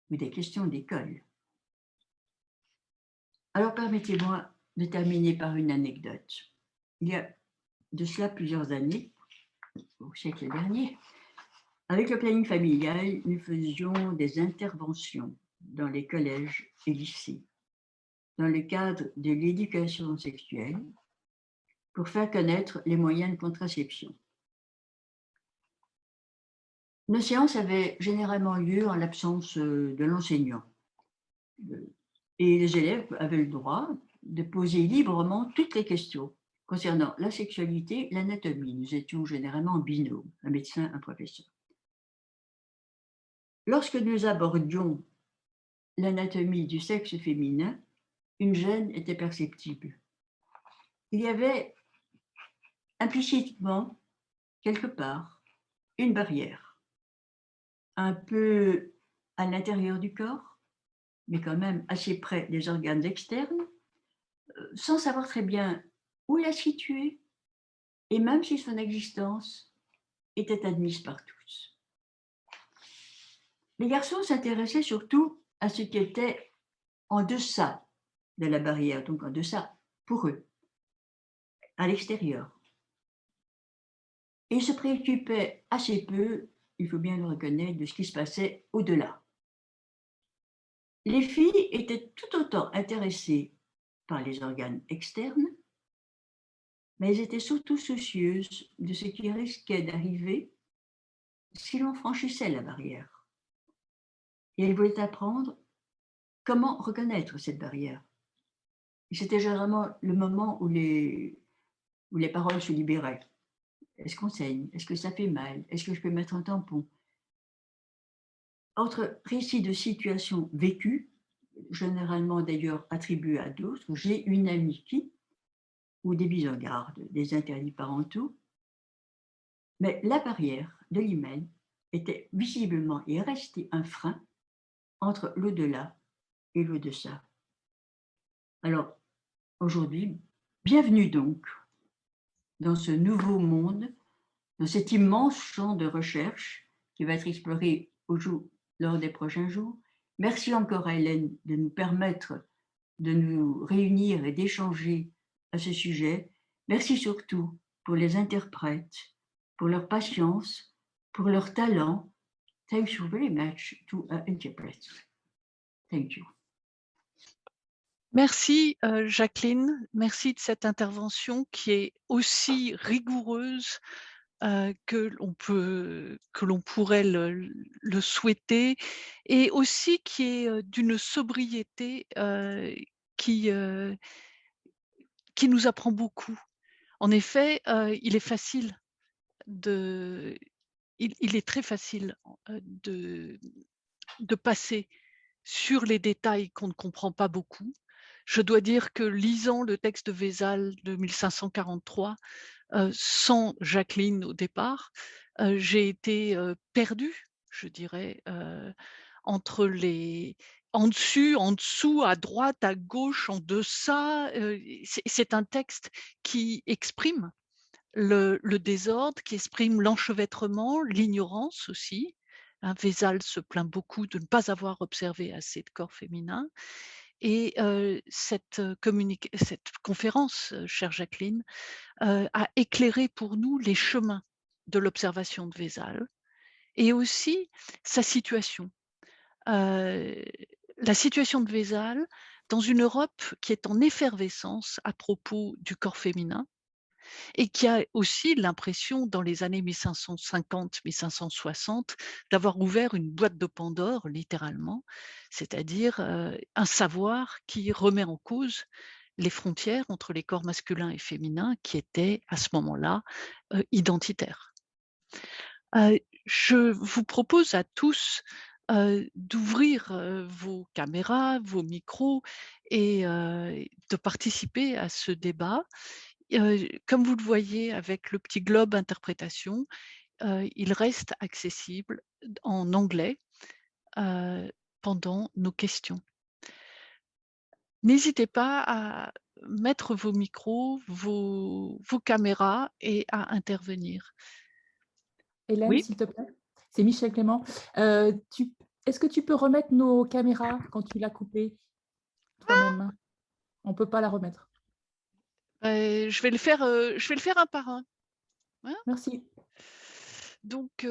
ou des questions d'école. Alors permettez-moi de terminer par une anecdote. Il y a de cela plusieurs années, au siècle dernier, avec le planning familial, nous faisions des interventions dans les collèges et lycées, dans le cadre de l'éducation sexuelle, pour faire connaître les moyens de contraception. Nos séances avaient généralement lieu en l'absence de l'enseignant. Et les élèves avaient le droit de poser librement toutes les questions concernant la sexualité, l'anatomie. Nous étions généralement en binôme, un médecin, un professeur. Lorsque nous abordions l'anatomie du sexe féminin, une gêne était perceptible. Il y avait implicitement, quelque part, une barrière, un peu à l'intérieur du corps, mais quand même assez près des organes externes, sans savoir très bien où la situer, et même si son existence était admise par tous. Les garçons s'intéressaient surtout à ce qui était en deçà de la barrière, donc en deçà pour eux, à l'extérieur. Et ils se préoccupaient assez peu, il faut bien le reconnaître, de ce qui se passait au-delà. Les filles étaient tout autant intéressées par les organes externes, mais elles étaient surtout soucieuses de ce qui risquait d'arriver si l'on franchissait la barrière. Et elles voulaient apprendre comment reconnaître cette barrière. Et c'était généralement le moment où les où les paroles se libéraient. Est-ce qu'on saigne? Est-ce que ça fait mal? Est-ce que je peux mettre un tampon? Autre récit de situations vécues, généralement d'ailleurs attribuées à d'autres, j'ai une amie qui, ou des mises en garde, des interdits parentaux, mais la barrière de l'hymen était visiblement et restait un frein entre l'au-delà et l'au-deçà. Alors, aujourd'hui, bienvenue donc dans ce nouveau monde, dans cet immense champ de recherche qui va être exploré lors des prochains jours. Merci encore à Hélène de nous permettre de nous réunir et d'échanger à ce sujet. Merci surtout pour les interprètes, pour leur patience, pour leur talent. Thank you very much to interpreters. Thank you. Merci Jacqueline, merci de cette intervention qui est aussi rigoureuse que l'on pourrait le souhaiter, et aussi qui est d'une sobriété qui nous apprend beaucoup. En effet, il est très facile de passer sur les détails qu'on ne comprend pas beaucoup. Je dois dire que lisant le texte de Vézal de 1543, sans Jacqueline au départ, j'ai été perdue, je dirais, entre en dessus, en dessous, à droite, à gauche, en deçà. C'est un texte qui exprime le désordre, qui exprime l'enchevêtrement, l'ignorance aussi. Hein, Vézal se plaint beaucoup de ne pas avoir observé assez de corps féminins. Et cette conférence, chère Jacqueline, a éclairé pour nous les chemins de l'observation de Vézal et aussi sa situation. La situation de Vézal dans une Europe qui est en effervescence à propos du corps féminin, et qui a aussi l'impression, dans les années 1550-1560, d'avoir ouvert une boîte de Pandore, littéralement, c'est-à-dire un savoir qui remet en cause les frontières entre les corps masculins et féminins qui étaient à ce moment-là identitaires. Je vous propose à tous d'ouvrir vos caméras, vos micros et de participer à ce débat. Comme vous le voyez avec le petit globe interprétation, il reste accessible en anglais pendant nos questions. N'hésitez pas à mettre vos micros, vos caméras et à intervenir. Hélène, Oui, s'il te plaît. C'est Michel Clément. Est-ce que tu peux remettre nos caméras quand tu l'as coupée toi-même? On ne peut pas la remettre. je vais le faire un par un. Hein. Merci. Donc,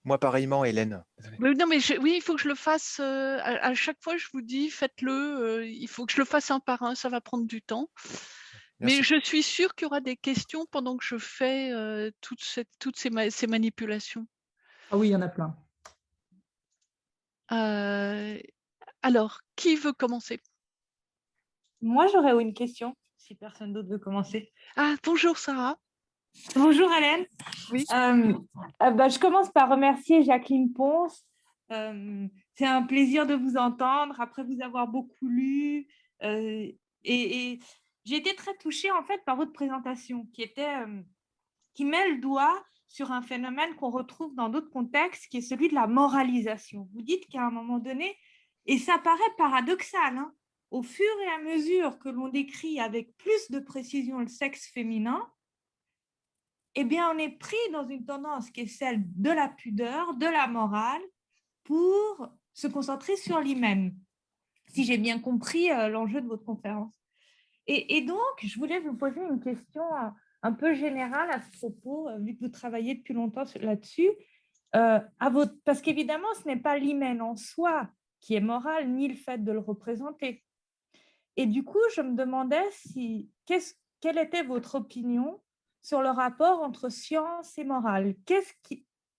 Moi, pareillement, Hélène. non, mais oui, il faut que je le fasse. À chaque fois, je vous dis, faites-le. Il faut que je le fasse un par un. Ça va prendre du temps. Merci. Mais je suis sûre qu'il y aura des questions pendant que je fais toutes ces manipulations. Ah oui, il y en a plein. Alors, qui veut commencer? Moi, j'aurais une question, si personne d'autre veut commencer. Ah, bonjour Sarah. Bonjour Hélène. Oui. Je commence par remercier Jacqueline Ponce. C'est un plaisir de vous entendre, après vous avoir beaucoup lu. Et j'ai été très touchée en fait par votre présentation qui met le doigt sur un phénomène qu'on retrouve dans d'autres contextes, qui est celui de la moralisation. Vous dites qu'à un moment donné, et ça paraît paradoxal, hein, au fur et à mesure que l'on décrit avec plus de précision le sexe féminin, eh bien, on est pris dans une tendance qui est celle de la pudeur, de la morale, pour se concentrer sur l'hymen, si j'ai bien compris l'enjeu de votre conférence. Et donc, je voulais vous poser une question un peu générale à ce propos, vu que vous travaillez depuis longtemps là-dessus, parce qu'évidemment, ce n'est pas l'hymen en soi qui est moral, ni le fait de le représenter. Et du coup, je me demandais quelle était votre opinion sur le rapport entre science et morale.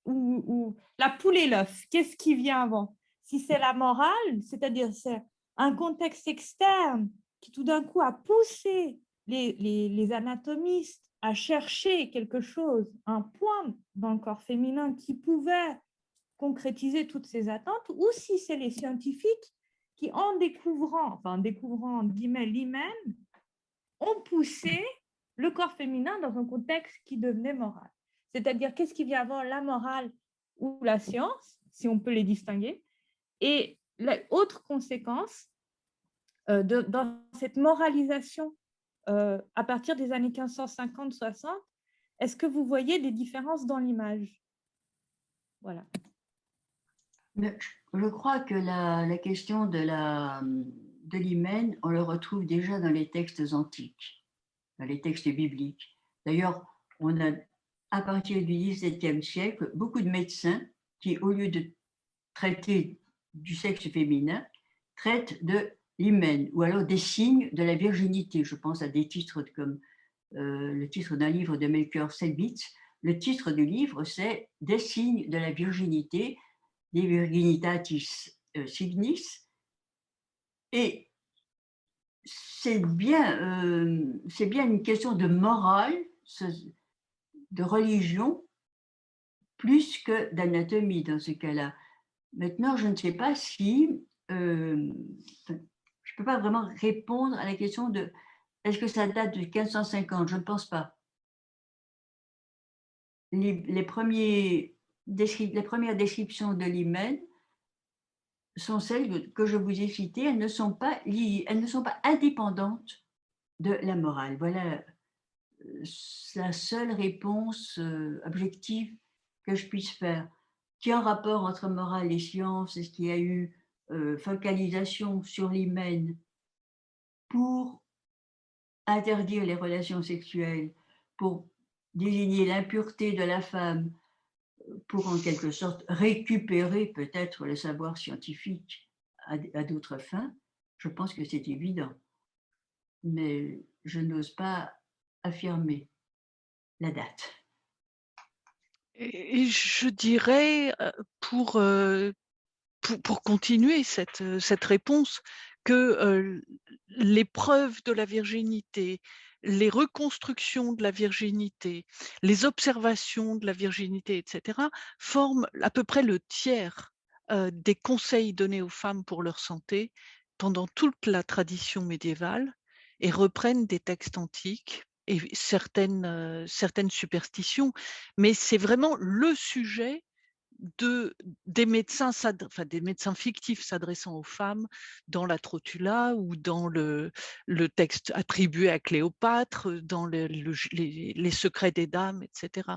Ou la poule et l'œuf, qu'est-ce qui vient avant? Si c'est la morale, c'est-à-dire c'est un contexte externe qui tout d'un coup a poussé les anatomistes à chercher quelque chose, un point dans le corps féminin qui pouvait concrétiser toutes ces attentes, ou si c'est les scientifiques qui, en découvrant guillemets, l'hymen, ont poussé le corps féminin dans un contexte qui devenait moral. C'est-à-dire, qu'est-ce qui vient avant, la morale ou la science, si on peut les distinguer. Et l'autre conséquence dans cette moralisation à partir des années 1550-60, est-ce que vous voyez des différences dans l'image? Voilà. Je crois que la question de l'hymen, on le retrouve déjà dans les textes antiques, dans les textes bibliques. D'ailleurs, on a, à partir du XVIIe siècle, beaucoup de médecins qui, au lieu de traiter du sexe féminin, traitent de l'hymen, ou alors des signes de la virginité. Je pense à des titres comme le titre d'un livre de Melchior Selbitz. Le titre du livre, c'est « Des signes de la virginité », De Virginitatis Signis. Et c'est bien une question de morale, de religion, plus que d'anatomie dans ce cas-là. Maintenant, je ne sais pas si je ne peux pas vraiment répondre à la question de est-ce que ça date de 1550? Je ne pense pas. Les premières descriptions de l'hymen sont celles que je vous ai citées. Elles ne sont pas liées, elles ne sont pas indépendantes de la morale. Voilà la seule réponse objective que je puisse faire. Qu'il y a un rapport entre morale et science? Est-ce qu'il y a eu focalisation sur l'hymen pour interdire les relations sexuelles, pour désigner l'impureté de la femme, pour en quelque sorte récupérer peut-être le savoir scientifique à d'autres fins? Je pense que c'est évident. Mais je n'ose pas affirmer la date. Et je dirais, pour continuer cette réponse, que les preuves de la virginité, les reconstructions de la virginité, les observations de la virginité, etc., forment à peu près le tiers des conseils donnés aux femmes pour leur santé pendant toute la tradition médiévale et reprennent des textes antiques et certaines superstitions. Mais c'est vraiment le sujet des médecins fictifs s'adressant aux femmes dans la Trotula ou dans le texte attribué à Cléopâtre, dans les secrets des dames, etc.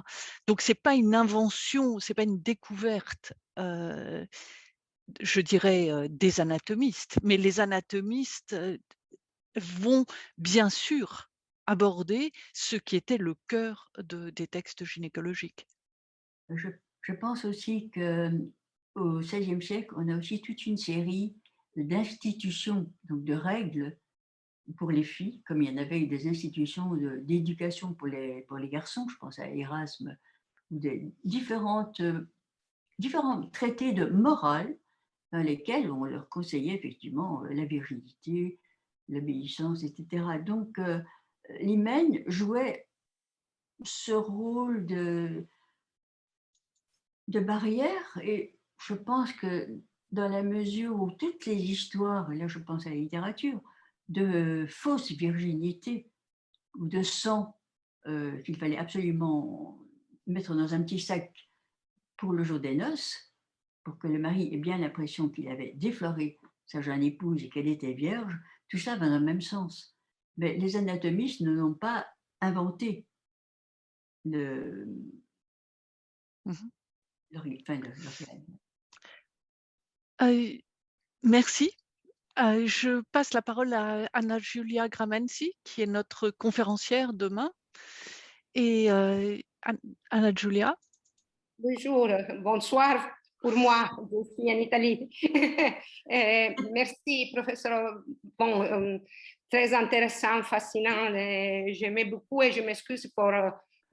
Donc c'est pas une invention, c'est pas une découverte, je dirais, des anatomistes, mais les anatomistes vont bien sûr aborder ce qui était le cœur des textes gynécologiques. Je pense aussi qu'au XVIe siècle, on a aussi toute une série d'institutions, donc de règles pour les filles, comme il y en avait eu des institutions d'éducation pour les garçons, je pense à Erasme, ou des différents traités de morale dans lesquels on leur conseillait effectivement la virginité, l'obéissance, etc. Donc, l'hymen jouait ce rôle de barrière, et je pense que dans la mesure où toutes les histoires, là je pense à la littérature, de fausse virginité ou de sang qu'il fallait absolument mettre dans un petit sac pour le jour des noces, pour que le mari ait bien l'impression qu'il avait défloré sa jeune épouse et qu'elle était vierge, tout ça va dans le même sens. Mais les anatomistes ne l'ont pas inventé. Merci. Je passe la parole à Anna Julia Gramenzi, qui est notre conférencière demain. Et Anna Julia. Bonjour, bonsoir pour moi, je suis en Italie. Merci, professeur. Bon, très intéressant, fascinant. J'aimais beaucoup et je m'excuse pour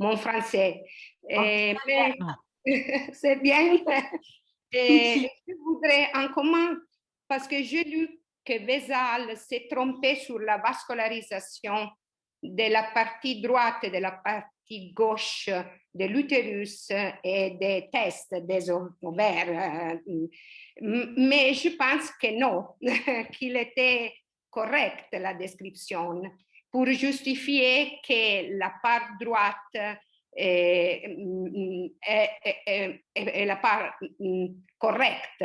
mon français. C'est bien. Et je voudrais en commun, parce que j'ai lu que Vesal s'est trompé sur la vascularisation de la partie droite et de la partie gauche de l'utérus et des testes, des ovaires. Mais je pense que non, qu'il était correct la description pour justifier que la part droite est la part correcte.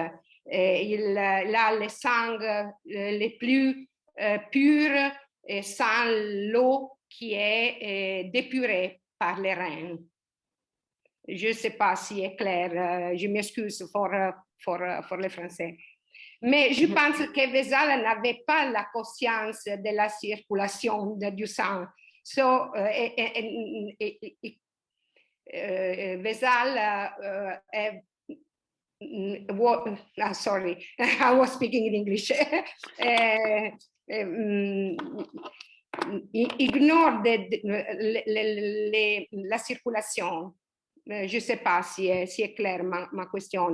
Il a le sang les plus purs sans l'eau qui est dépurée par les reins. Je ne sais pas si c'est clair, je m'excuse pour le français. Mais je pense que Vesal n'avait pas la conscience de la circulation du sang. So, Vesal sorry, I was speaking in English. Ignore la circulation. Je ne sais pas si est clair ma question.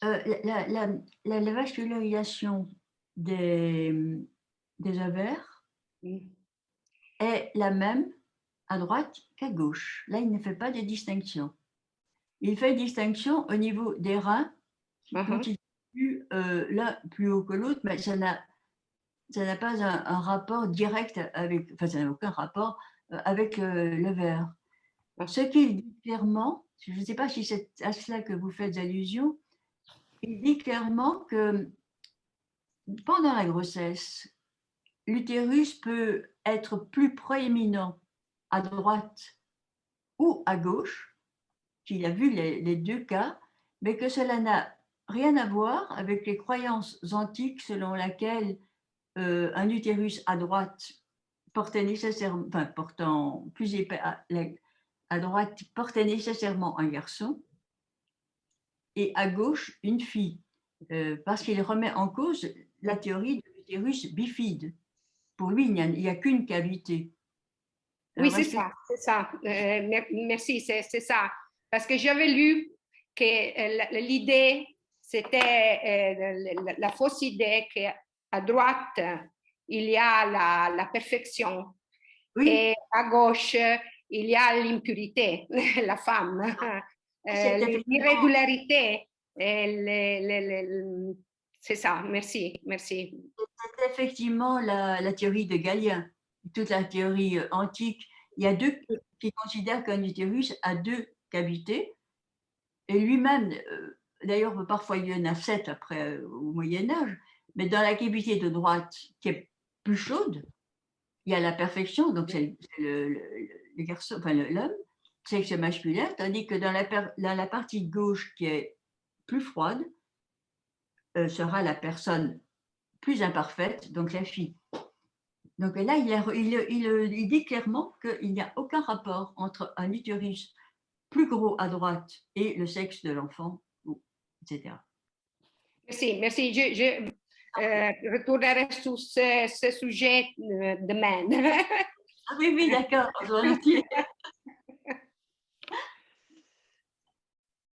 La vascularisation des ovaires est la même à droite qu'à gauche. Là, il ne fait pas de distinction. Il fait distinction au niveau des reins, qui constituent l'un plus haut que l'autre, mais ça n'a pas un rapport direct avec, enfin, ça n'a aucun rapport avec l'ovaire. Ce qu'il dit clairement, je ne sais pas si c'est à cela que vous faites allusion, il dit clairement que pendant la grossesse, l'utérus peut être plus proéminent à droite ou à gauche, qu'il a vu les deux cas, mais que cela n'a rien à voir avec les croyances antiques selon laquelle un utérus à droite portait nécessairement, enfin portant plus épais à droite portait nécessairement un garçon et à gauche une fille, parce qu'il remet en cause la théorie de l'utérus bifide. Pour lui, il n'y a qu'une cavité. Oui, c'est ça, c'est ça. Merci, c'est ça. Parce que j'avais lu que l'idée, c'était la fausse idée qu'à droite, il y a la perfection. Oui. Et à gauche, il y a l'impurité, la femme, l'irrégularité. C'est ça, merci. C'est effectivement la théorie de Galien, toute la théorie antique. Il y a deux qui considèrent qu'un utérus a deux cavités. Et lui-même, d'ailleurs, parfois il y en a 7 après au Moyen-Âge, mais dans la cavité de droite, qui est plus chaude, il y a la perfection, donc c'est le garçon, enfin l'homme, sexe masculin, tandis que dans la partie gauche qui est plus froide, sera la personne plus imparfaite, donc la fille. Donc là, il dit clairement qu'il n'y a aucun rapport entre un utérus plus gros à droite et le sexe de l'enfant, etc. Merci. Je retournerai sur ce sujet demain. Ah oui, d'accord.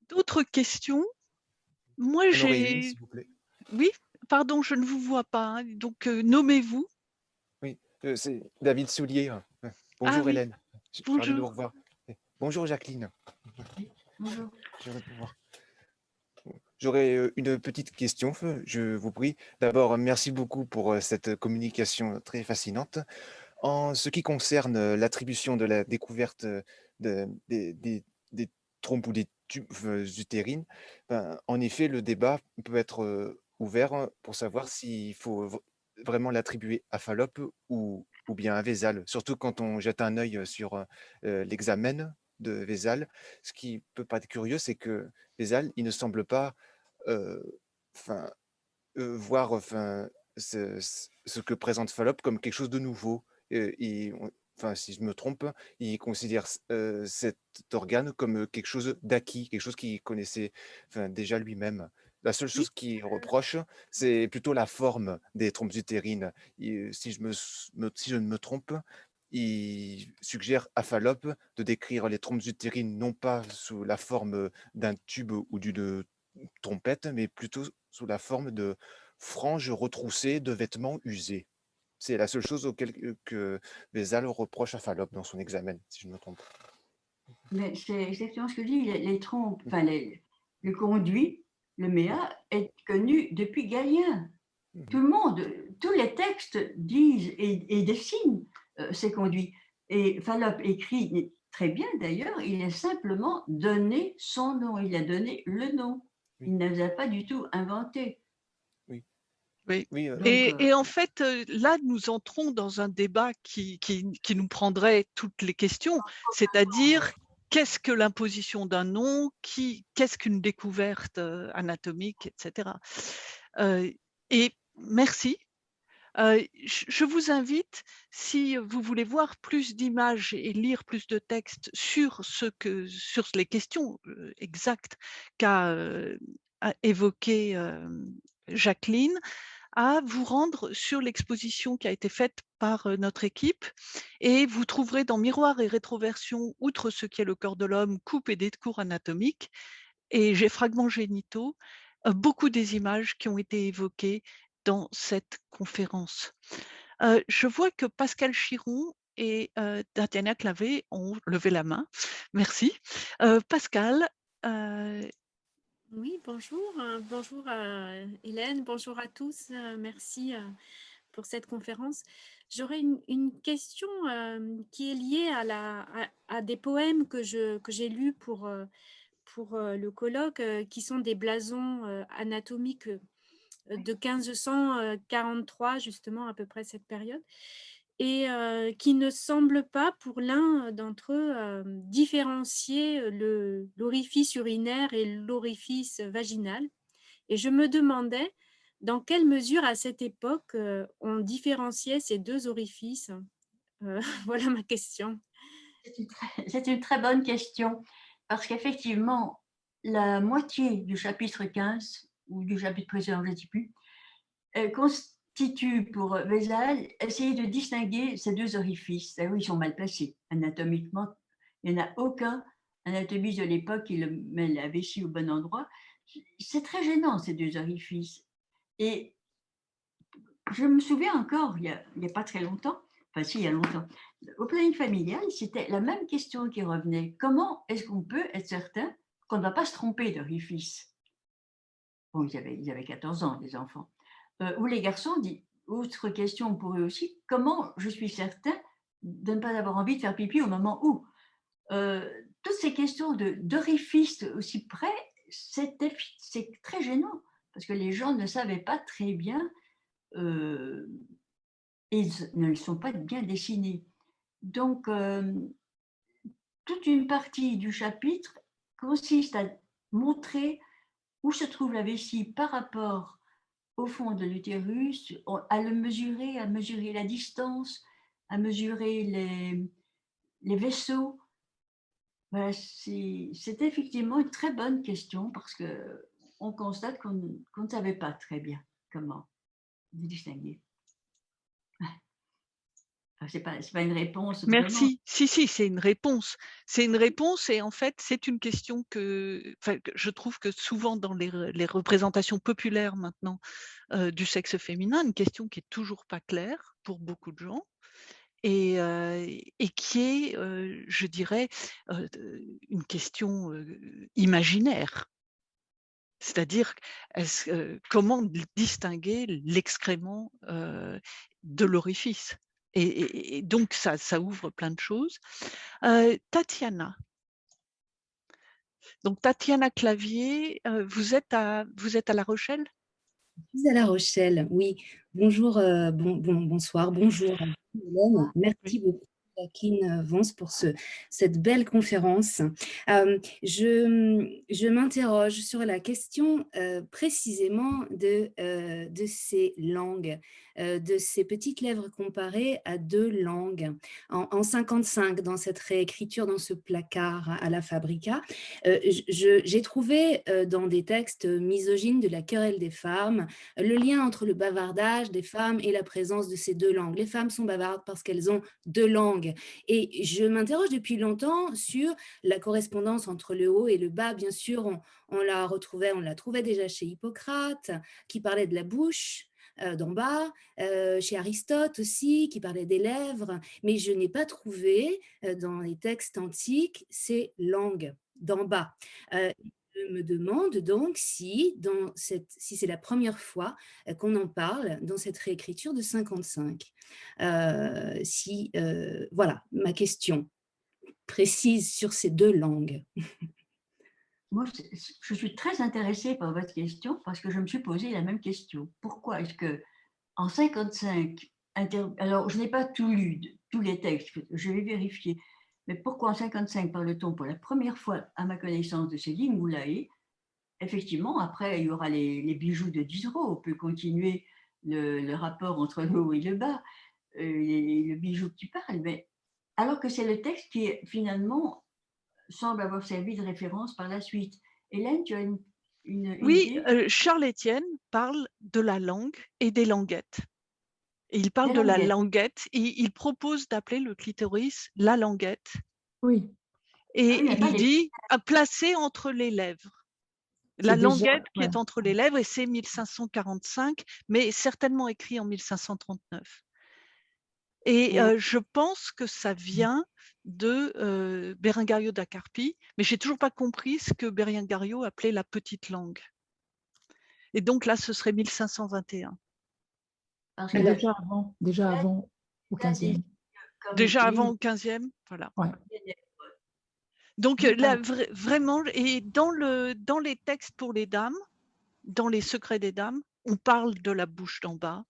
D'autres questions? Moi, j'ai... S'il vous plaît. Oui, pardon, je ne vous vois pas. Donc, nommez-vous. Oui, c'est David Soulier. Bonjour oui. Hélène. Bonjour. Ravi de vous revoir. Bonjour Jacqueline. Bonjour. J'aurais une petite question, je vous prie. D'abord, merci beaucoup pour cette communication très fascinante. En ce qui concerne l'attribution de la découverte des trompes ou des tubes utérines, en effet, le débat peut être ouvert pour savoir s'il faut vraiment l'attribuer à Fallope ou bien à Vesal, surtout quand on jette un œil sur l'examen de Vesal. Ce qui peut paraître curieux, c'est que Vesal, il ne semble pas voir ce que présente Fallope comme quelque chose de nouveau. Si je me trompe, il considère cet organe comme quelque chose d'acquis, quelque chose qu'il connaissait déjà lui-même. La seule chose qu'il reproche, c'est plutôt la forme des trompes utérines. Si je ne me trompe, il suggère à Fallope de décrire les trompes utérines non pas sous la forme d'un tube ou d'une trompette, mais plutôt sous la forme de franges retroussées de vêtements usés. C'est la seule chose que Vézal reproche à Fallope dans son examen, si je ne me trompe pas. Mais c'est exactement ce que je dis, les trompes, enfin le conduit, le méa, est connu depuis Galien. Tout le monde, tous les textes disent et dessinent ces conduits. Et Fallope écrit très bien d'ailleurs, il a simplement donné son nom, il a donné le nom. Oui. Il ne les a pas du tout inventés. Oui. Oui. Donc, Et en fait, là, nous entrons dans un débat qui nous prendrait toutes les questions, c'est-à-dire qu'est-ce que l'imposition d'un nom, qu'est-ce qu'une découverte anatomique, etc. Et merci. Je vous invite, si vous voulez voir plus d'images et lire plus de textes sur les questions exactes qu'a évoquées Jacqueline, à vous rendre sur l'exposition qui a été faite par notre équipe, et vous trouverez dans Miroir et rétroversion, outre ce qui est le corps de l'homme, coupe et discours anatomiques, et j'ai fragments génitaux, beaucoup des images qui ont été évoquées dans cette conférence. Je vois que Pascal Chiron et Tatiana Clavé ont levé la main. Merci. Pascal. Oui, bonjour. Bonjour Hélène, bonjour à tous. Merci pour cette conférence. J'aurais une question qui est liée à des poèmes que j'ai lus pour le colloque, qui sont des blasons anatomiques de 1543, justement, à peu près cette période, et qui ne semblent pas, pour l'un d'entre eux, différencier l'orifice urinaire et l'orifice vaginal. Et je me demandais dans quelle mesure, à cette époque, on différenciait ces deux orifices. Voilà ma question. C'est une très bonne question, parce qu'effectivement, la moitié du chapitre 15, ou du chapitre précédent, je ne sais plus, constitue pour Vézal essayer de distinguer ces deux orifices. D'ailleurs, ils sont mal placés anatomiquement. Il n'y en a aucun anatomiste de l'époque qui met la vessie au bon endroit. C'est très gênant, ces deux orifices. Et je me souviens encore, il n'y a pas très longtemps, enfin si, il y a longtemps, au planning familial, c'était la même question qui revenait. Comment est-ce qu'on peut être certain qu'on ne va pas se tromper d'orifice? Bon, ils avaient 14 ans, les enfants. Ou les garçons, autre question pour eux aussi, comment je suis certain de ne pas avoir envie de faire pipi au moment où? Toutes ces questions d'orifice aussi près, c'est très gênant, parce que les gens ne savaient pas très bien, ils ne sont pas bien dessinés. Donc, toute une partie du chapitre consiste à montrer où se trouve la vessie par rapport au fond de l'utérus, à le mesurer, à mesurer la distance, à mesurer les vaisseaux. Voilà, c'est effectivement une très bonne question, parce qu'on constate qu'on ne savait pas très bien comment distinguer. Ce n'est pas une réponse. Merci. Si, c'est une réponse. C'est une réponse, et en fait, c'est une question que je trouve que souvent dans les représentations populaires maintenant du sexe féminin, une question qui est toujours pas claire pour beaucoup de gens, et qui est, je dirais, une question imaginaire. C'est-à-dire, comment distinguer l'excrément de l'orifice? Et donc, ça ouvre plein de choses. Tatiana. Donc, Tatiana Clavier, vous êtes à La Rochelle? Je suis à La Rochelle, oui. Bonjour, bonsoir, bonjour Hélène. Merci beaucoup, Jacqueline Vons, pour cette belle conférence. Je m'interroge sur la question précisément de ces langues, de ces petites lèvres comparées à deux langues. En 55, dans cette réécriture, dans ce placard à la Fabrica, j'ai trouvé dans des textes misogynes de la querelle des femmes le lien entre le bavardage des femmes et la présence de ces deux langues. Les femmes sont bavardes parce qu'elles ont deux langues langue. Et je m'interroge depuis longtemps sur la correspondance entre le haut et le bas. Bien sûr, on la trouvait déjà chez Hippocrate, qui parlait de la bouche d'en bas, chez Aristote aussi, qui parlait des lèvres, mais je n'ai pas trouvé dans les textes antiques ces langues d'en bas. Je me demande donc si c'est la première fois qu'on en parle dans cette réécriture de 55. Voilà ma question précise sur ces deux langues. Moi, je suis très intéressée par votre question parce que je me suis posé la même question. Pourquoi est-ce que en 55, alors je n'ai pas tout lu, tous les textes, je vais vérifier, mais pourquoi en 55 parle-t-on pour la première fois, à ma connaissance, de ces lignes moulaï? Effectivement, après, il y aura les bijoux de Diderot, on peut continuer le rapport entre le haut et le bas, et le bijou qui parle, mais alors que c'est le texte qui, finalement, semble avoir servi de référence par la suite. Hélène, tu as une Oui, idée? Charles Étienne parle de la langue et des languettes. Et il parle Des de la languettes. languette et il propose d'appeler le clitoris la languette. Oui, Et mais pas il les- dit à placer entre les lèvres. La c'est déjà, languette qui ouais. est entre les lèvres, et c'est 1545, mais certainement écrit en 1539. Et je pense que ça vient de Berengario da Carpi, mais j'ai toujours pas compris ce que Berengario appelait la petite langue. Et donc là, ce serait 1521. Parce Mais que déjà avant, au là, 15e. comme Déjà avant ligne- au 15e, voilà. Ouais. Donc Oui, là, vraiment, et dans les textes pour les dames, dans les secrets des dames, on parle de la bouche d'en bas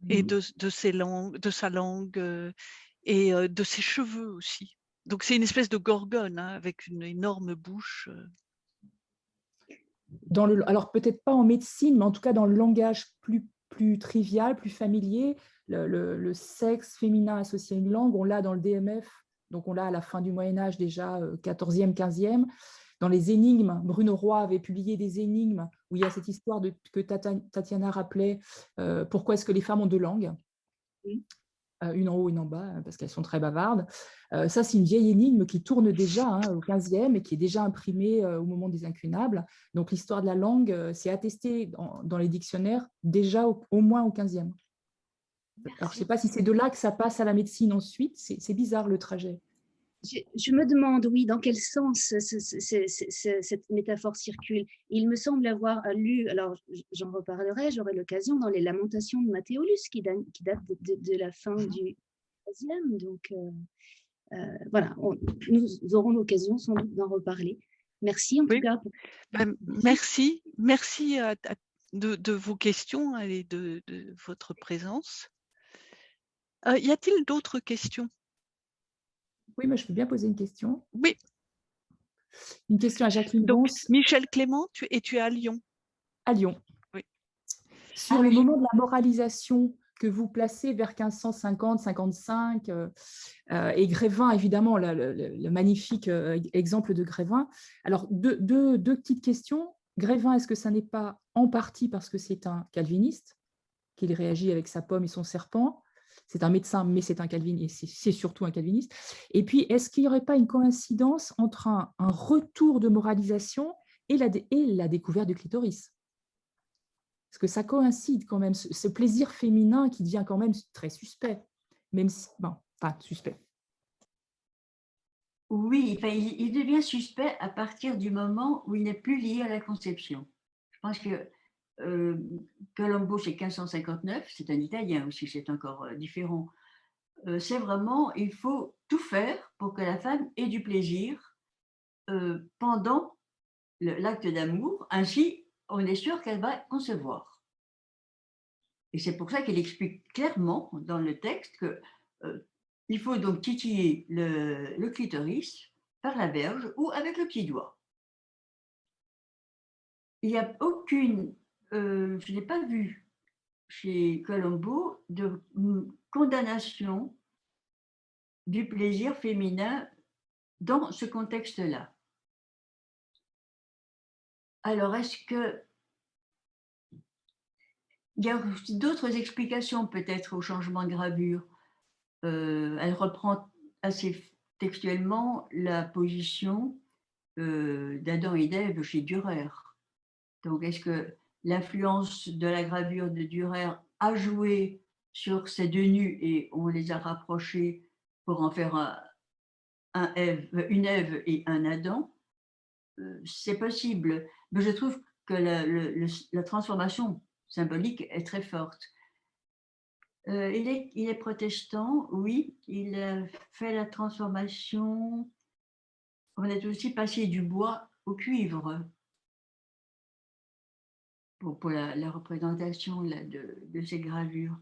et de sa langue et de ses cheveux aussi. Donc c'est une espèce de gorgone hein, avec une énorme bouche. Alors peut-être pas en médecine, mais en tout cas dans le langage plus trivial, plus familier, le sexe féminin associé à une langue, on l'a dans le DMF, donc on l'a à la fin du Moyen-Âge déjà, 14e, 15e. Dans les énigmes, Bruno Roy avait publié des énigmes où il y a cette histoire que Tatiana rappelait, pourquoi est-ce que les femmes ont deux langues ? Une en haut, une en bas, parce qu'elles sont très bavardes. Ça, c'est une vieille énigme qui tourne déjà au 15e et qui est déjà imprimée au moment des incunables. Donc, l'histoire de la langue, c'est attesté dans les dictionnaires déjà au moins au 15e. Alors, je ne sais pas si c'est de là que ça passe à la médecine ensuite. C'est bizarre le trajet. Je me demande, oui, dans quel sens cette métaphore circule. Il me semble avoir lu, alors j'en reparlerai, j'aurai l'occasion, dans les Lamentations de Mathéolus, qui date de la fin du 13e. Donc, voilà, nous aurons l'occasion sans doute d'en reparler. Merci en tout cas. Merci de vos questions et de votre présence. Y a-t-il d'autres questions? Oui, mais je peux bien poser une question. Oui. Une question à Jacqueline Donc, Bons. Michel Clément, tu es à Lyon. À Lyon. Oui. Sur le moment de la moralisation que vous placez vers 1550-55, et Grévin, évidemment, le magnifique exemple de Grévin. Alors, deux petites questions. Grévin, est-ce que ça n'est pas en partie parce que c'est un calviniste, qu'il réagit avec sa pomme et son serpent? C'est un médecin, mais c'est un calviniste, c'est surtout un calviniste. Et puis, est-ce qu'il n'y aurait pas une coïncidence entre un retour de moralisation et la découverte du clitoris? Parce que ça coïncide quand même, ce plaisir féminin qui devient quand même très suspect, même si, bon, enfin, suspect. Oui, enfin, il devient suspect à partir du moment où il n'est plus lié à la conception. Je pense que Colombo, c'est 1559, c'est un Italien aussi, c'est encore différent. C'est vraiment, il faut tout faire pour que la femme ait du plaisir pendant l'acte d'amour, ainsi on est sûr qu'elle va concevoir. Et c'est pour ça qu'il explique clairement dans le texte que il faut donc titiller le clitoris par la verge ou avec le petit doigt. Il n'y a aucune, je n'ai pas vu chez Colombo de condamnation du plaisir féminin dans ce contexte-là. Alors, est-ce que il y a d'autres explications peut-être au changement de gravure? Elle reprend assez textuellement la position d'Adam et d'Ève chez Dürer. Donc, est-ce que l'influence de la gravure de Dürer a joué sur ces deux nus et on les a rapprochés pour en faire une Ève et un Adam? C'est possible, mais je trouve que la transformation symbolique est très forte. Il est protestant, oui, il a fait la transformation. On est aussi passé du bois au cuivre pour la représentation là, de ces gravures.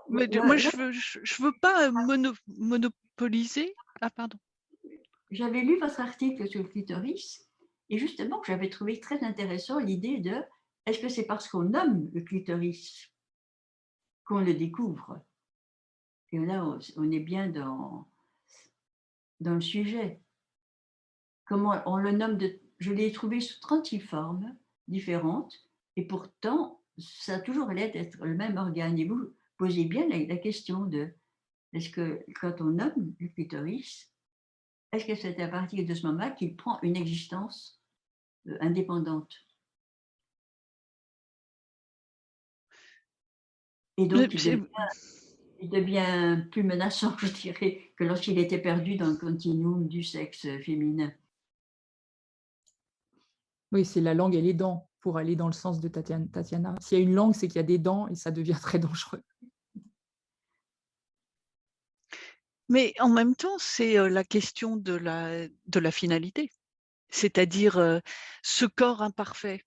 Mais moi, je veux pas monopoliser. Ah, pardon. J'avais lu votre article sur le clitoris et justement, j'avais trouvé très intéressant l'idée de est-ce que c'est parce qu'on nomme le clitoris qu'on le découvre? Et là, on est bien dans le sujet. Comment on le nomme je l'ai trouvé sous 36 formes différentes et pourtant, ça a toujours l'air d'être le même organe. Et vous posez bien la question de est-ce que quand on nomme le clitoris, est-ce que c'est à partir de ce moment qu'il prend une existence indépendante? Et donc, il devient plus menaçant, je dirais, que lorsqu'il était perdu dans le continuum du sexe féminin. Oui, c'est la langue et les dents, pour aller dans le sens de Tatiana. S'il y a une langue, c'est qu'il y a des dents et ça devient très dangereux. Mais en même temps, c'est la question de la finalité, c'est-à-dire ce corps imparfait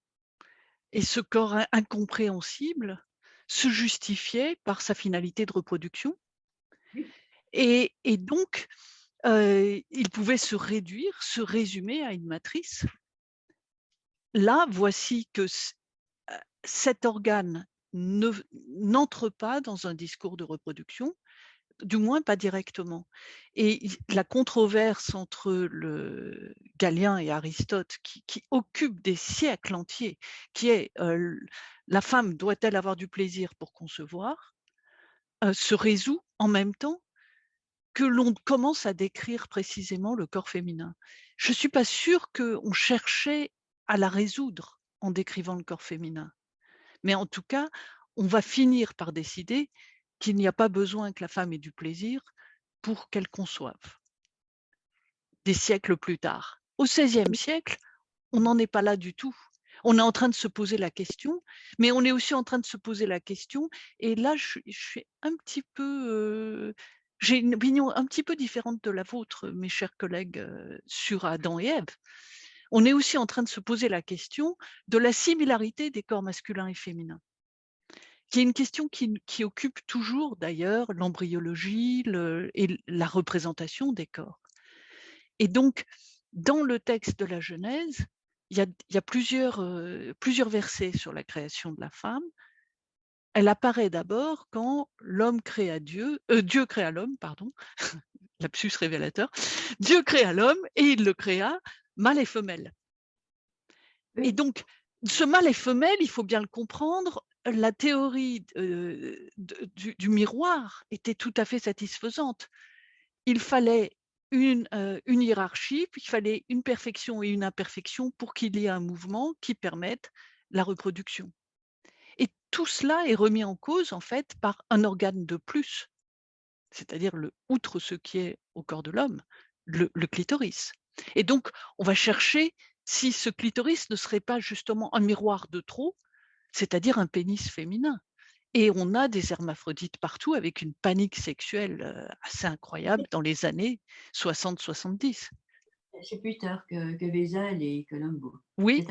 et ce corps incompréhensible se justifiait par sa finalité de reproduction. Et donc, il pouvait se réduire, se résumer à une matrice. Là, voici que cet organe n'entre pas dans un discours de reproduction, du moins pas directement. Et la controverse entre le Galien et Aristote, qui occupe des siècles entiers, qui est la femme doit-elle avoir du plaisir pour concevoir, se résout en même temps que l'on commence à décrire précisément le corps féminin. Je ne suis pas sûre qu'on cherchait à la résoudre en décrivant le corps féminin. Mais en tout cas, on va finir par décider qu'il n'y a pas besoin que la femme ait du plaisir pour qu'elle conçoive. Des siècles plus tard. Au XVIe siècle, on n'en est pas là du tout. On est en train de se poser la question, mais on est aussi en train de se poser la question, et là, je suis un petit peu... j'ai une opinion un petit peu différente de la vôtre, mes chers collègues, sur Adam et Ève. On est aussi en train de se poser la question de la similarité des corps masculins et féminins, qui est une question qui occupe toujours d'ailleurs l'embryologie et la représentation des corps. Et donc, dans le texte de la Genèse, il y a plusieurs versets sur la création de la femme. Elle apparaît d'abord quand Dieu créa l'homme, pardon, lapsus révélateur, Dieu créa l'homme et il le créa mâle et femelle. Et donc, ce mâle et femelle, il faut bien le comprendre, la théorie du miroir était tout à fait satisfaisante. Il fallait une hiérarchie, puis il fallait une perfection et une imperfection pour qu'il y ait un mouvement qui permette la reproduction. Et tout cela est remis en cause, en fait, par un organe de plus, c'est-à-dire, outre ce qui est au corps de l'homme, le clitoris. Et donc, on va chercher si ce clitoris ne serait pas justement un miroir de trop, c'est-à-dire un pénis féminin. Et on a des hermaphrodites partout avec une panique sexuelle assez incroyable dans les années 60-70. C'est plus tard que Vézal et Colombo. Oui,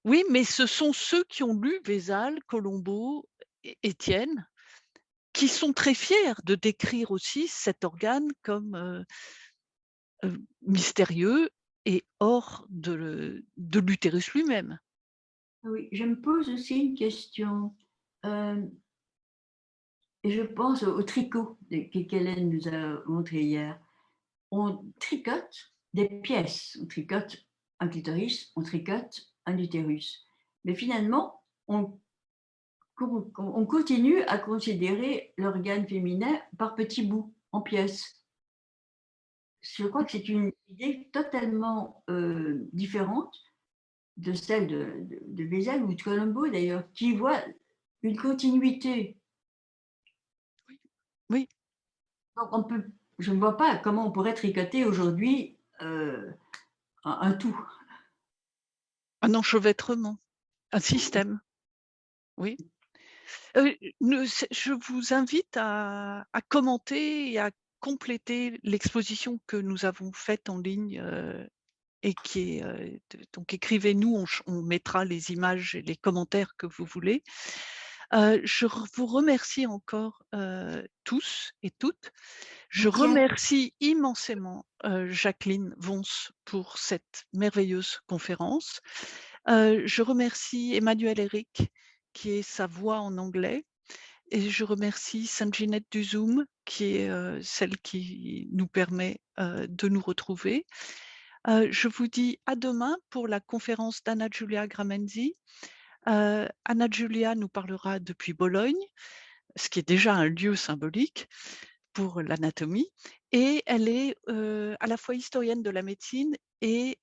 oui, mais ce sont ceux qui ont lu Vézal, Colombo, Étienne, qui sont très fiers de décrire aussi cet organe comme mystérieux et hors de l'utérus lui-même. Oui, je me pose aussi une question. Et je pense au tricot qu'Hélène nous a montré hier. On tricote des pièces. On tricote un clitoris, on tricote un utérus. Mais finalement, on on continue à considérer l'organe féminin par petits bouts, en pièces. Je crois que c'est une idée totalement différente de celle de Vézel ou de Colombo d'ailleurs, qui voit une continuité. Oui. Donc je ne vois pas comment on pourrait tricoter aujourd'hui un tout. Un enchevêtrement, un système. Oui. Je vous invite à commenter et à compléter l'exposition que nous avons faite en ligne et qui est donc écrivez-nous, on mettra les images et les commentaires que vous voulez. Je vous remercie encore tous et toutes. Je remercie immensément Jacqueline Vons pour cette merveilleuse conférence. Je remercie Emmanuel Eric, qui est sa voix en anglais. Et je remercie Sainte-Ginette du Zoom, qui est celle qui nous permet de nous retrouver. Je vous dis à demain pour la conférence d'Anna Giulia Gramenzi. Anna Giulia nous parlera depuis Bologne, ce qui est déjà un lieu symbolique pour l'anatomie. Et elle est à la fois historienne de la médecine et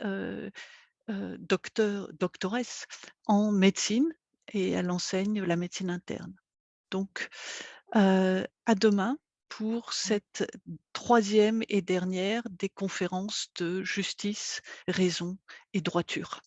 doctoresse en médecine, et elle enseigne la médecine interne. Donc, à demain pour cette troisième et dernière des conférences de justice, raison et droiture.